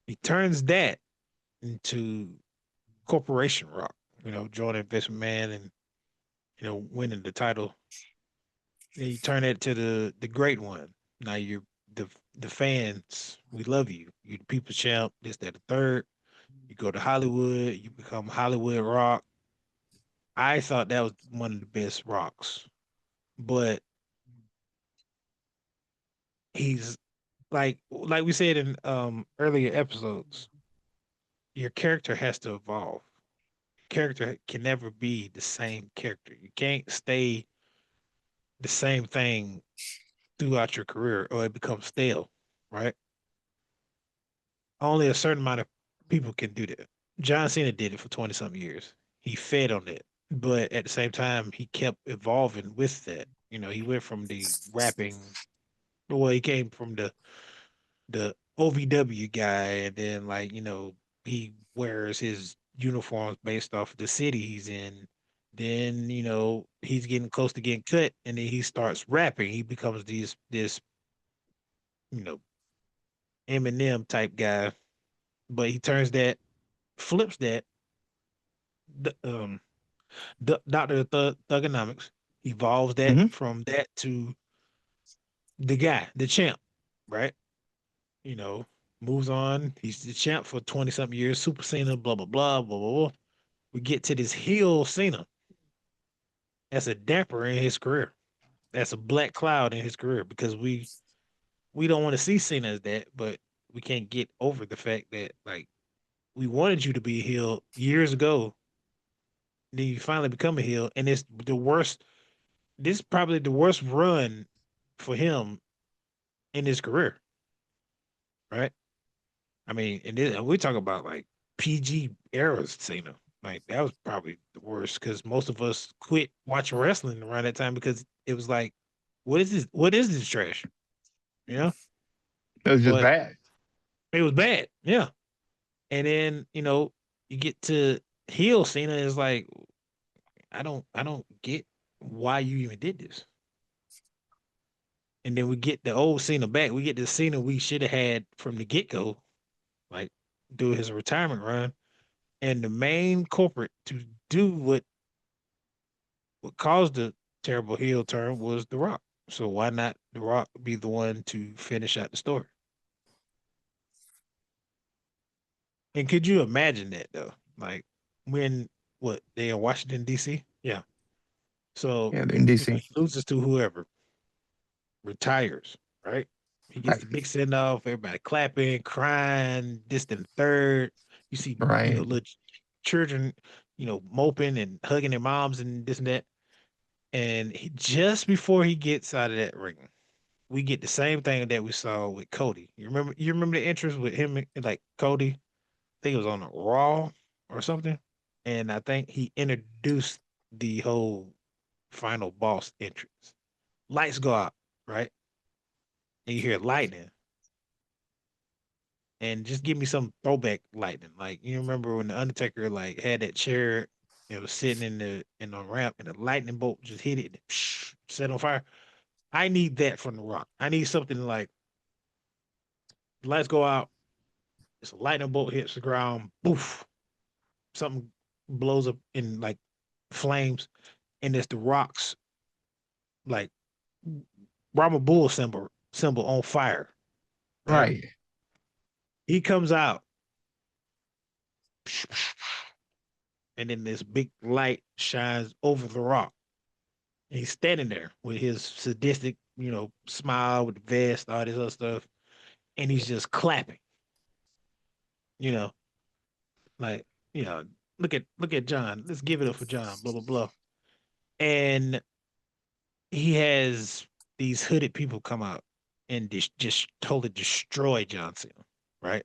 He turns that into Corporation Rock. Joining Vince McMahon and winning the title. Then you turn it to the great one. Now you're the fans. We love you. You the people champ. This, that, the third. You go to Hollywood. You become Hollywood Rock. I thought that was one of the best rocks, but he's like we said in earlier episodes. Your character has to evolve. Character can never be the same character. You can't stay the same thing throughout your career, or it becomes stale, right? Only a certain amount of people can do that. John Cena did it for 20 something years. He fed on it. But at the same time, he kept evolving with that. He went from the rapping, well, he came from the OVW guy, and then he wears his uniforms based off the city he's in. Then, he's getting close to getting cut, and then he starts rapping. He becomes this, you know, Eminem type guy, but he turns that, flips that, the, Doctor Thugonomics, evolves that Mm-hmm. from that to the guy, the champ, right? You know, Moves on. He's the champ for 20 something years, Super Cena, blah, blah, blah, blah, blah, blah. We get to this heel Cena. That's a damper in his career. That's a black cloud in his career because we don't want to see Cena as that, but we can't get over the fact that we wanted you to be a heel years ago. Then you finally become a heel, and it's the worst. This is probably the worst run for him in his career, right? I mean, and we talk about PG eras Cena. Like that was probably the worst because most of us quit watching wrestling around that time because it was like, what is this? What is this trash? You know? It was just But bad. it was bad, yeah. And then you get to heel Cena is like, I don't get why you even did this. And then we get the old Cena back. We get the Cena we should have had from the get go, like do his retirement run. And the main culprit to do what caused the terrible heel turn was The Rock. So why not The Rock be the one to finish out the story? And could you imagine that though? Like when what they in Washington D.C. Yeah. So Yeah, they're in DC. he loses to whoever, retires, right? He gets Right. the big send off, everybody clapping, crying, this and third. You see, Right. little children, moping and hugging their moms and this and that. And just before he gets out of that ring, we get the same thing that we saw with Cody. You remember the entrance with him and Cody? I think it was on a Raw or something. And I think he introduced the whole final boss entrance. Lights go out, right? And you hear lightning. And just give me some throwback lightning. Like you remember when the Undertaker like had that chair, it was sitting in the ramp, and the lightning bolt just hit it, set on fire. I need that from The Rock. I need something like lights go out, it's a lightning bolt hits the ground, poof, something blows up in like flames, and it's The Rock's like Brahma Bull symbol on fire. Right? Right. He comes out, and then this big light shines over The Rock. And he's standing there with his sadistic, smile with the vest, all this other stuff, and he's just clapping. You know, like you know, look at John. Let's give it up for John. Blah blah blah. And he has these hooded people come out and just totally destroy John Cena, right?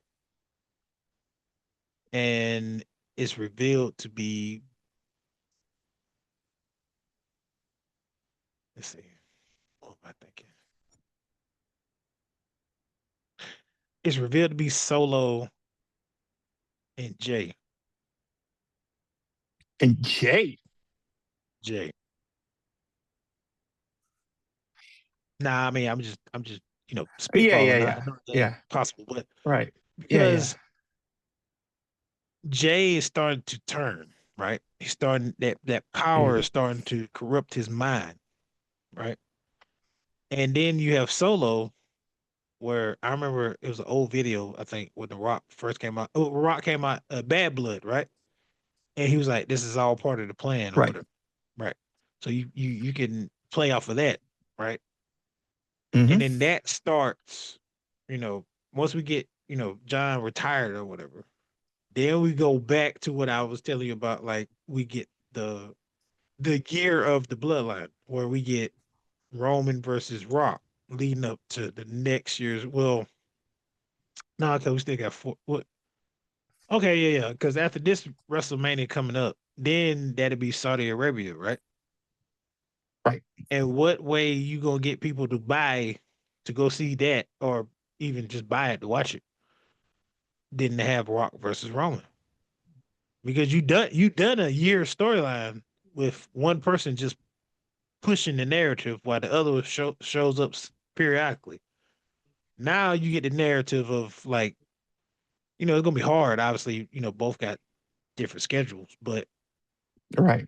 And it's revealed to be, let's see, what am I thinking? It's revealed to be Solo and Jay. And Jade. Jay. Nah, I mean, I'm just, Yeah, yeah, spitballing. I yeah. know that's Yeah. possible, but Right. Yeah, yeah. because Jay is starting to turn, right? He's starting that power Yeah. is starting to corrupt his mind, right? And then you have Solo, where I remember it was an old video, I think, when The Rock first came out. Oh, Rock came out, Bad Blood, right? And he was like, "This is all part of the plan, or Right. whatever," right? So you can play off of that, right? Hmm. And then that starts, you know, once we get, John retired or whatever, then we go back to what I was telling you about. Like we get the year of the bloodline, where we get Roman versus Rock, leading up to the next year's. Well, no, okay, we still got four. What? Okay, yeah, yeah. Because after this WrestleMania coming up, then that'll be Saudi Arabia, right? Right. And what way you gonna get people to buy to go see that, or even just buy it to watch it? Didn't have Rock versus Roman, because you done a year storyline with one person just pushing the narrative while the other shows up periodically. Now you get the narrative of like, it's gonna be hard. Obviously, both got different schedules, but Right.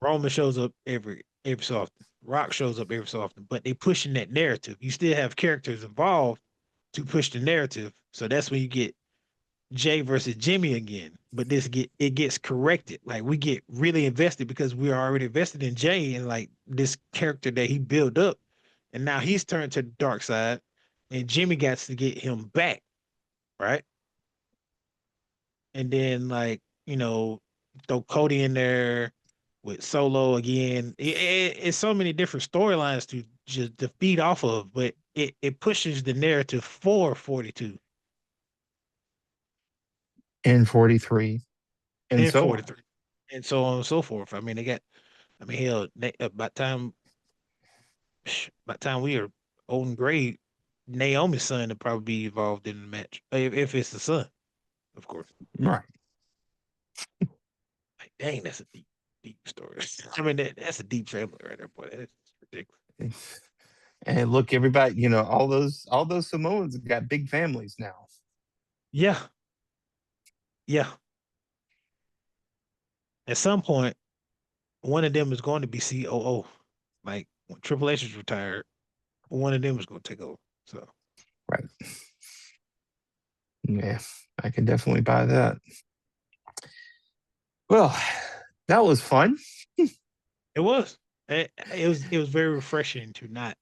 Roman shows up every so often. Rock shows up every so often, but they pushing that narrative. You still have characters involved to push the narrative. So that's when you get Jay versus Jimmy again. But it gets corrected. Like we get really invested because we are already invested in Jay and like this character that he built up. And now he's turned to the dark side, and Jimmy got to get him back, right? And then like, throw Cody in there with Solo again. It's so many different storylines to just to feed off of, but it pushes the narrative for 42 And 43. And and so on. 43 and so on and so forth. I mean, hell, by the time we are old and gray, Naomi's son will probably be involved in the match if it's the son, of course. Right. Like, dang, that's a deep story. I mean, that's a deep family right there, boy. That's ridiculous. And look, everybody, all those Samoans got big families now. Yeah, yeah. At some point, one of them is going to be COO. Like when Triple H is retired, one of them is going to take over. So Right. Yeah. I can definitely buy that. Well, that was fun. it was. It was very refreshing to not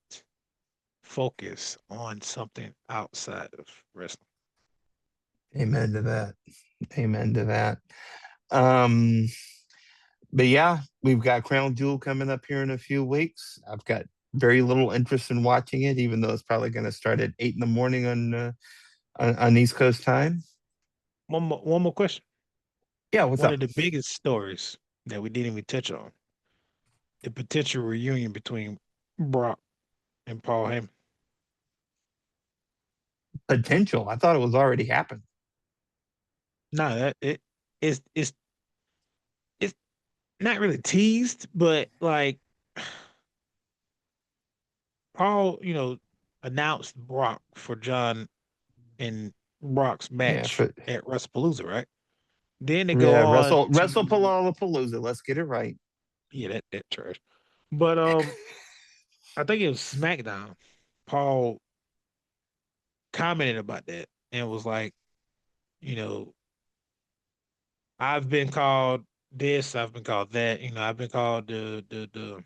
focus on something outside of wrestling. Amen to that. Amen to that. Um, but yeah, we've got Crown Jewel coming up here in a few weeks. I've got very little interest in watching it, even though it's probably going to start at 8 in the morning on East Coast time. One more question. Yeah, what's One up? of the biggest stories that we didn't even touch on. the potential reunion between Brock and Paul Heyman? Potential. I thought it was already happened. No, it's it's not really teased, but like Paul, announced Brock for John and Brock's Yeah, match at WrestlePalooza, right? Then they go yeah. on Wrestle to Palooza. Let's get it right. yeah, that trash. But I think it was SmackDown. Paul commented about that and was like, you know, I've been called this, I've been called that, I've been called the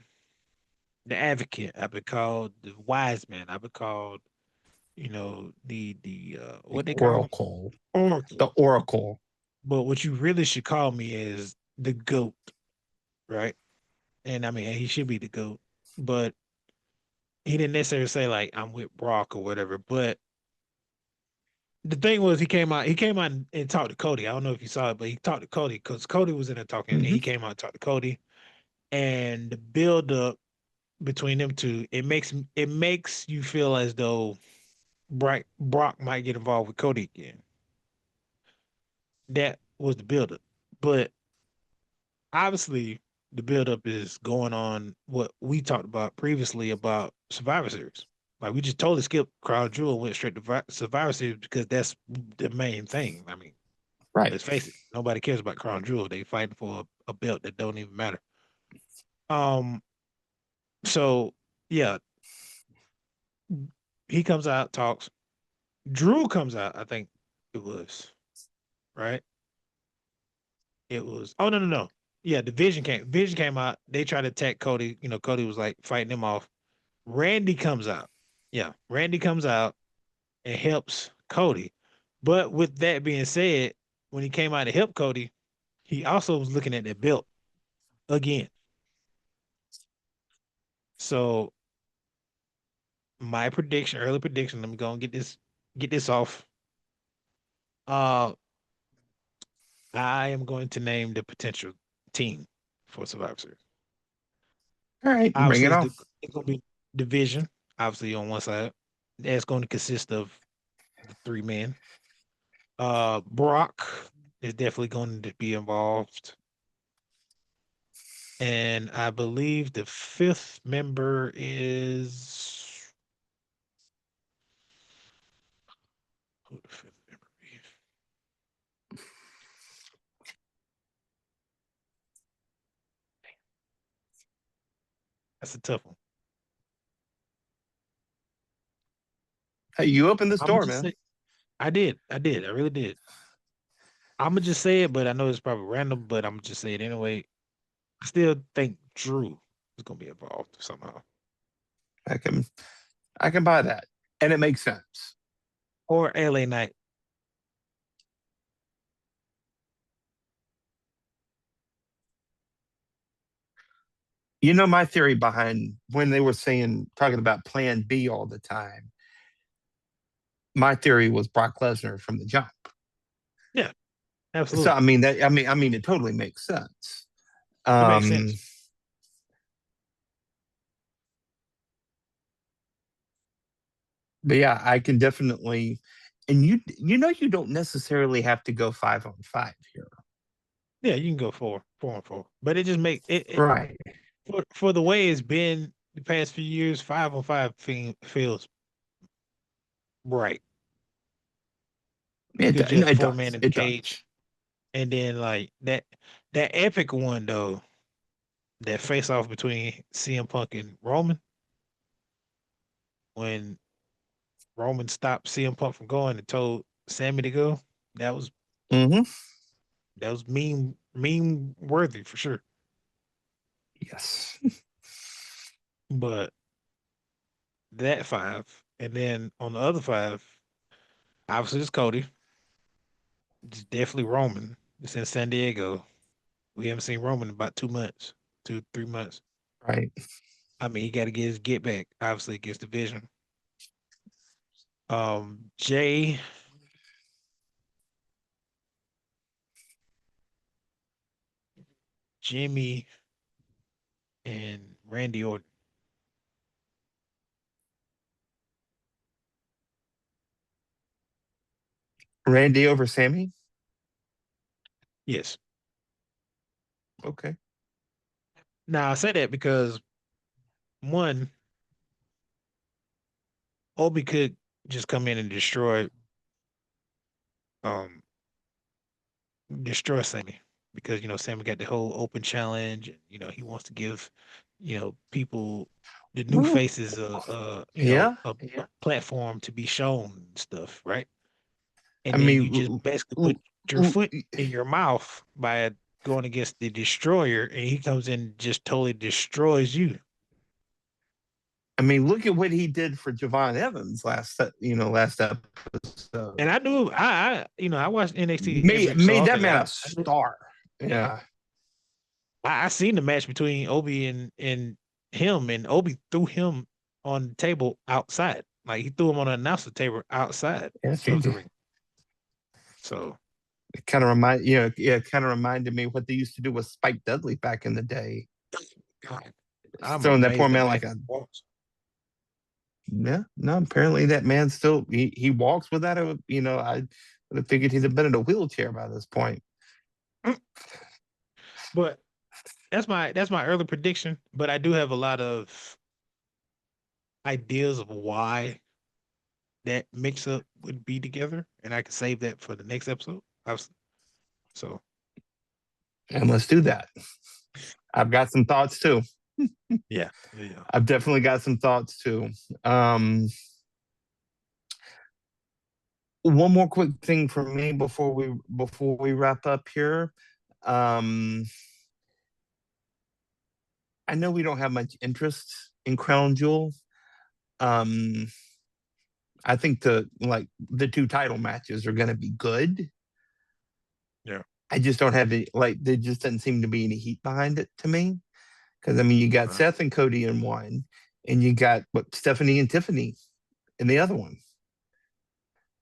advocate, I've been called the wise man, I've been called, the The what they call him? Oracle. The Oracle. Oracle. But what you really should call me is the GOAT, right? And I mean, he should be the GOAT, but he didn't necessarily say like I'm with Brock or whatever. But the thing was, he came out and talked to Cody. I don't know if you saw it, but he talked to Cody because Cody was in there talking, and Hmm. he came out and talked to Cody. And the build up between them two, it makes you feel as though Brock might get involved with Cody again. That was the build up, but obviously the buildup is going on what we talked about previously about Survivor Series. Like we just totally skipped Crown Jewel and went straight to Survivor Series because that's the main thing. I mean, Right. let's face it, nobody cares about Crown Jewel. They fighting for a belt that don't even matter. Um, so yeah, he comes out, talks. Drew comes out, I think it was, right? It was oh no. Yeah, the Vision came out. They tried to attack Cody. Cody was like fighting them off. Randy comes out. Yeah, Randy comes out and helps Cody. But with that being said, when he came out to help Cody, he also was looking at that belt again. So my prediction, early prediction, let me go and get this off. Uh I am going to name the potential team for Survivor Series. All right. Bring Obviously, it on. it's going to be division, obviously on one side. That's going to consist of the three men. Brock is definitely going to be involved. And I believe the fifth member is who the fifth member is. That's a tough one. Hey, you opened this I'm gonna door, just man. say I really did. I'm gonna just say it, but I know it's probably random, but I'm gonna just say it anyway. I still think Drew is gonna be involved somehow. I can I can buy that. And it makes sense. Or LA Knight. You know my theory behind when they were saying talking about plan B all the time. My theory was Brock Lesnar from the jump. Yeah, So absolutely. I mean it totally makes sense. It makes Um sense. but yeah, I can definitely and you don't necessarily have to go 5-on-5 here. Yeah, you can go four and four. But it just make it Right. for the way it's been the past few years, 5-on-5 feels right. Because you have It four men does. in the It does. cage. And then like that epic one though, that face off between CM Punk and Roman, when Roman stopped CM Punk from going and told Sammy to go, that was Hmm. that was meme worthy for sure. Yes. But that five, and then on the other five, obviously it's Cody. It's definitely Roman. It's in San Diego. We haven't seen Roman in about 2 months, 2, 3 months. Right. I mean, he got to get his get back, obviously, against the Vision. Jay, Jimmy, and Randy Orton. Randy over Sammy. Yes. Okay. Now I say that because one, Obi could just come in and um destroy Sammy because Sammy got the whole open challenge and he wants to give people the new Well, faces yeah. a platform to be shown and stuff, right? I And then you mean, just basically put your foot in your mouth by going against the destroyer, and he comes in and just totally destroys you. look at what he did for Javon Evans last episode. And I knew I watched NXT so Made that often. man a I knew, star. Yeah. I seen the match between Obi and him, and Obi threw him on the table outside. Like he threw him on an announcer table outside Yes, of the ring. So it kind of reminded me what they used to do with Spike Dudley back in the day. God, I'm Throwing that poor amazed man like a yeah. No, apparently that man still he walks without a I would have figured he'd have been in a wheelchair by this point. But that's my early prediction. But I do have a lot of ideas of why that mix up would be together, and I can save that for the next episode. So And let's do that. I've got some thoughts too. yeah. I've definitely got some thoughts too. One more quick thing for me before we wrap up here. I know we don't have much interest in Crown Jewel. I think the two title matches are going to be good. Yeah. I just don't have it. There just doesn't seem to be any heat behind it to me. Because you got Seth and Cody in one, and you got Stephanie and Tiffany in the other one.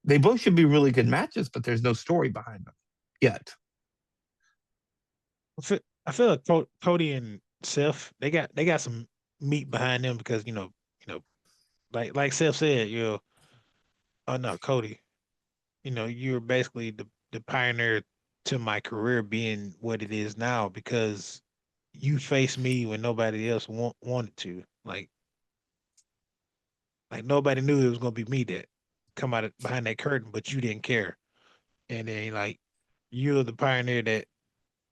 They both should be really good matches, but there's no story behind them yet. I feel like Cody and Seth, they got some meat behind them because like Seth said, oh no, Cody, you're basically the pioneer to my career being what it is now because you faced me when nobody else wanted to. Like nobody knew it was gonna be me that come out behind that curtain, but you didn't care. And then like you're the pioneer that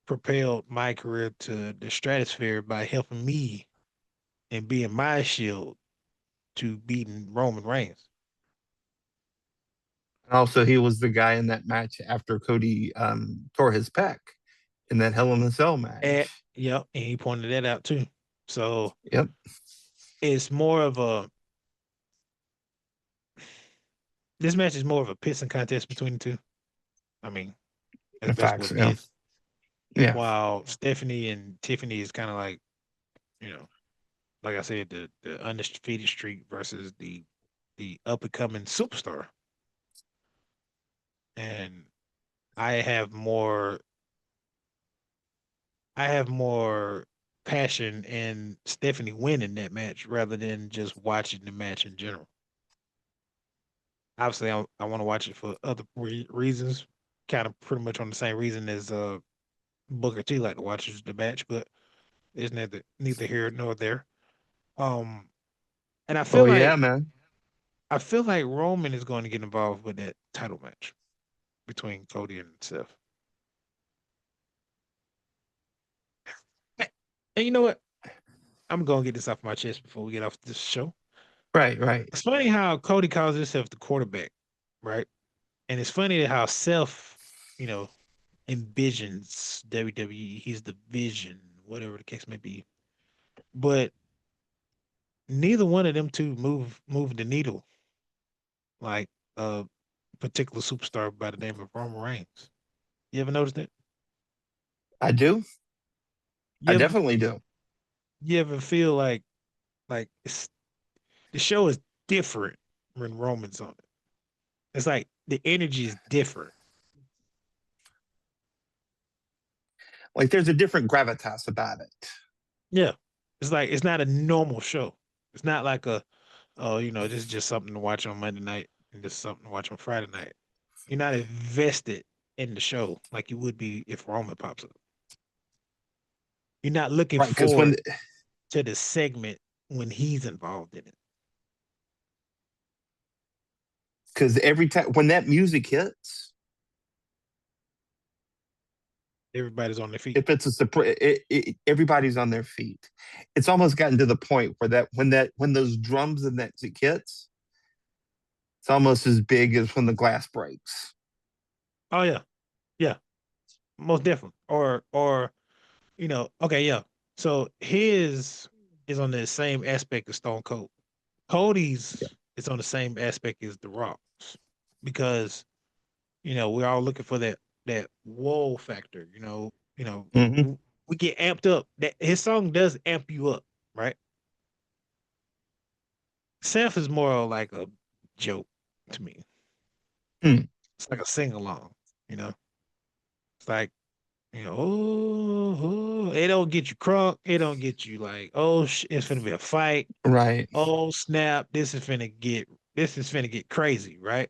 propelled my career to the stratosphere by helping me and being my shield to beating Roman Reigns. Also, he was the guy in that match after Cody tore his pec in that Hell in a Cell match. Yep, and he pointed that out too. So yep, it's more of a this match is more of a pissing contest between the two. I mean, that's basically facts. what it is. Yeah. While Stephanie and Tiffany is kind of like, like I said, the undefeated streak versus the up and coming superstar. And I have more passion in Stephanie winning that match rather than just watching the match in general. Obviously, I want to watch it for other reasons, kind of pretty much on the same reason as Booker T like to watch the match, but it's neither here nor there. And Oh yeah, man. I feel like Roman is going to get involved with that title match between Cody and Seth. And you know what? I'm going to get this off my chest before we get off this show. Right. It's funny how Cody calls himself the quarterback, right? And it's funny how Seth, envisions WWE. He's the vision, whatever the case may be. But neither one of them two move the needle like a particular superstar by the name of Roman Reigns. You ever notice that? I do. You I ever definitely do. you ever feel like the show is different when Roman's on it? It's like the energy is different. Like there's a different gravitas about it. Yeah. it's not a normal show. It's not like this is just something to watch on Monday night and just something to watch on Friday night. You're not invested in the show like you would be if Roman pops up. You're not looking Right, forward to the segment when he's involved in it. because every time when that music hits, Everybody's on their feet. if it's a surprise, everybody's on their feet. It's almost gotten to the point where when those drums and that music hits, it's almost as big as when the glass breaks. Oh yeah, yeah, most definitely. Or okay, yeah. So his is on the same aspect as Stone Cold. Yeah. Cody's is on the same aspect as The Rock's because we're all looking for that whoa factor. Hmm. We get amped up. That his song does amp you up, right? Seth is more like a joke to me. Hmm. It's like a sing along, you know. It's like it don't get you crunk. It don't get you like, oh, it's finna be a fight. Right. Oh snap! This is finna get crazy, right?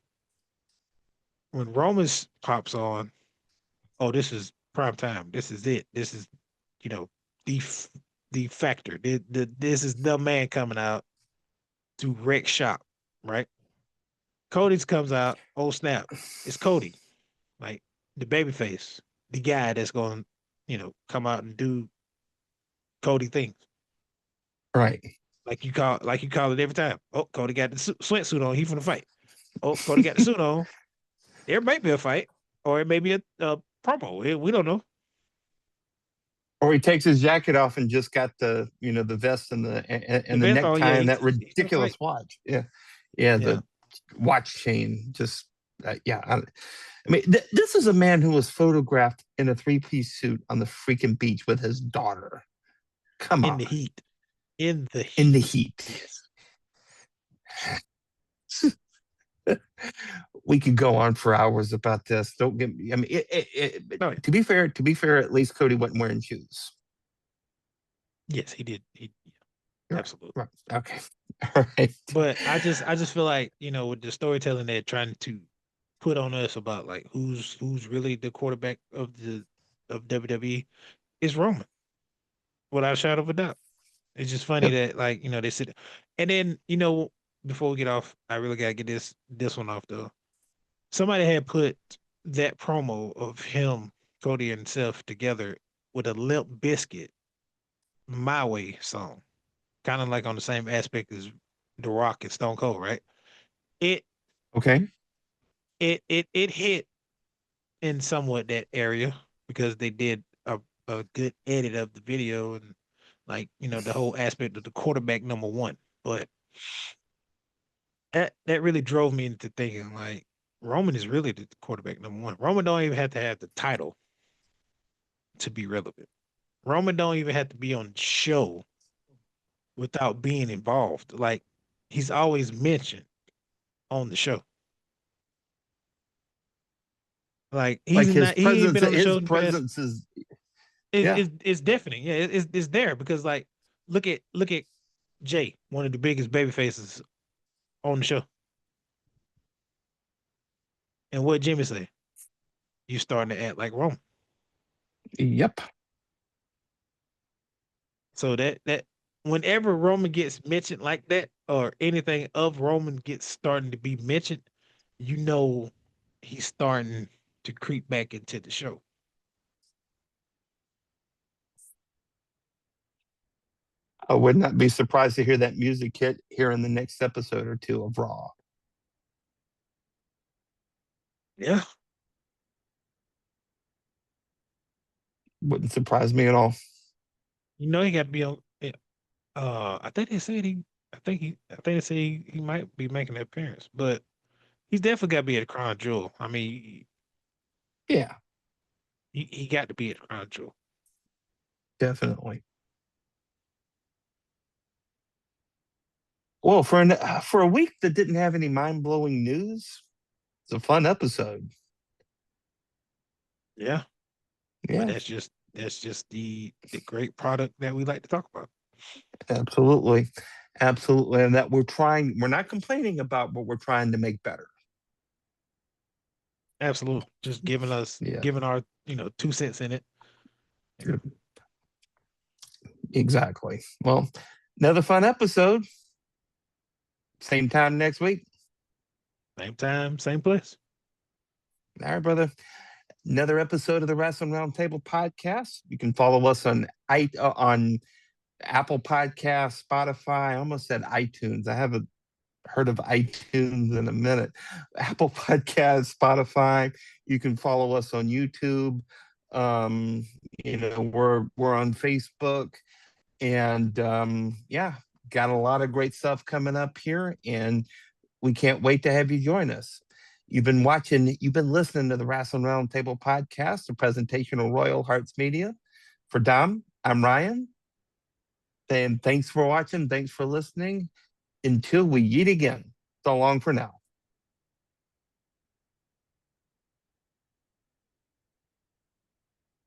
When Romans pops on, oh, this is prime time. This is it. This is, you know, the the factor. This is the man coming out to wreck shop, right? Cody's comes out. Oh snap! It's Cody, like the baby face, the guy that's going, to come out and do Cody things. Right. Like you call it every time. Oh, Cody got the sweatsuit on. He finna fight. Oh, Cody got the suit on. There might be a fight, or it may be a promo. We don't know. Or he takes his jacket off and just got the vest and the The the best. Oh yeah, necktie and that he's gonna ridiculous fight. watch. Yeah. Yeah. Yeah, The watch chain. Just yeah. I mean, this is a man who was photographed in a three-piece suit on the freaking beach with his daughter. Come in on, the heat. In the in the heat. heat. Yes. We could go on for hours about this. Don't get me. I mean, Oh yeah. to be fair, at least Cody wasn't wearing shoes. Yes, he did. Right, Absolutely. right. Okay. All right. But I just feel like with the storytelling they're trying to put on us about like who's really the quarterback of WWE is Roman, without a shadow of a doubt. It's just funny Yep. that like they sit, and then before we get off, I really gotta get this one off though. Somebody had put that promo of him, Cody and Seth together with a Limp Biscuit My Way song, kind of like on the same aspect as The Rock and Stone Cold, right? It Okay. it hit in somewhat that area because they did a good edit of the video and like the whole aspect of the quarterback number one. But that really drove me into thinking like Roman is really the quarterback number one. Roman don't even have to have the title to be relevant. Roman don't even have to be on the show without being involved. Like he's always mentioned on the show. Like Like he ain't been on the his show in the past. presence is yeah. It's deafening. Yeah, it's there because like look at Jay, one of the biggest baby faces on the show. And what Jimmy say? You starting to act like Roman. Yep. So that whenever Roman gets mentioned like that, or anything of Roman gets starting to be mentioned, you know he's starting to creep back into the show. I would not be surprised to hear that music hit here in the next episode or two of Raw. Yeah. Wouldn't surprise me at all. He got to be on. I think they said he. I think they say he might be making an appearance, but he's definitely got to be at Crown Jewel. I mean, Yeah, he got to be at Crown Jewel. definitely. Well, for a week that didn't have any mind blowing news, it's a fun episode. Yeah, but Yeah, that's just the great product that we like to talk about. Absolutely. Absolutely. And that we're not complaining about what we're trying to make better. Absolutely. Just Yeah, giving our, 2 cents in it. exactly. Well, another fun episode. Same time next week. Same time, same place. All right, brother. Another episode of the Wrasslin Roundtable podcast. You can follow us on Apple Podcasts, Spotify. I almost said iTunes. I haven't heard of iTunes in a minute. Apple Podcasts, Spotify. You can follow us on YouTube. Um, we're on Facebook, and yeah, got a lot of great stuff coming up here, and we can't wait to have you join us. You've been listening to the Wrasslin Roundtable podcast, a presentation of Royal Hearts Media. For Dom, I'm Ryan. And thanks for watching. Thanks for listening. Until we meet again. So long for now.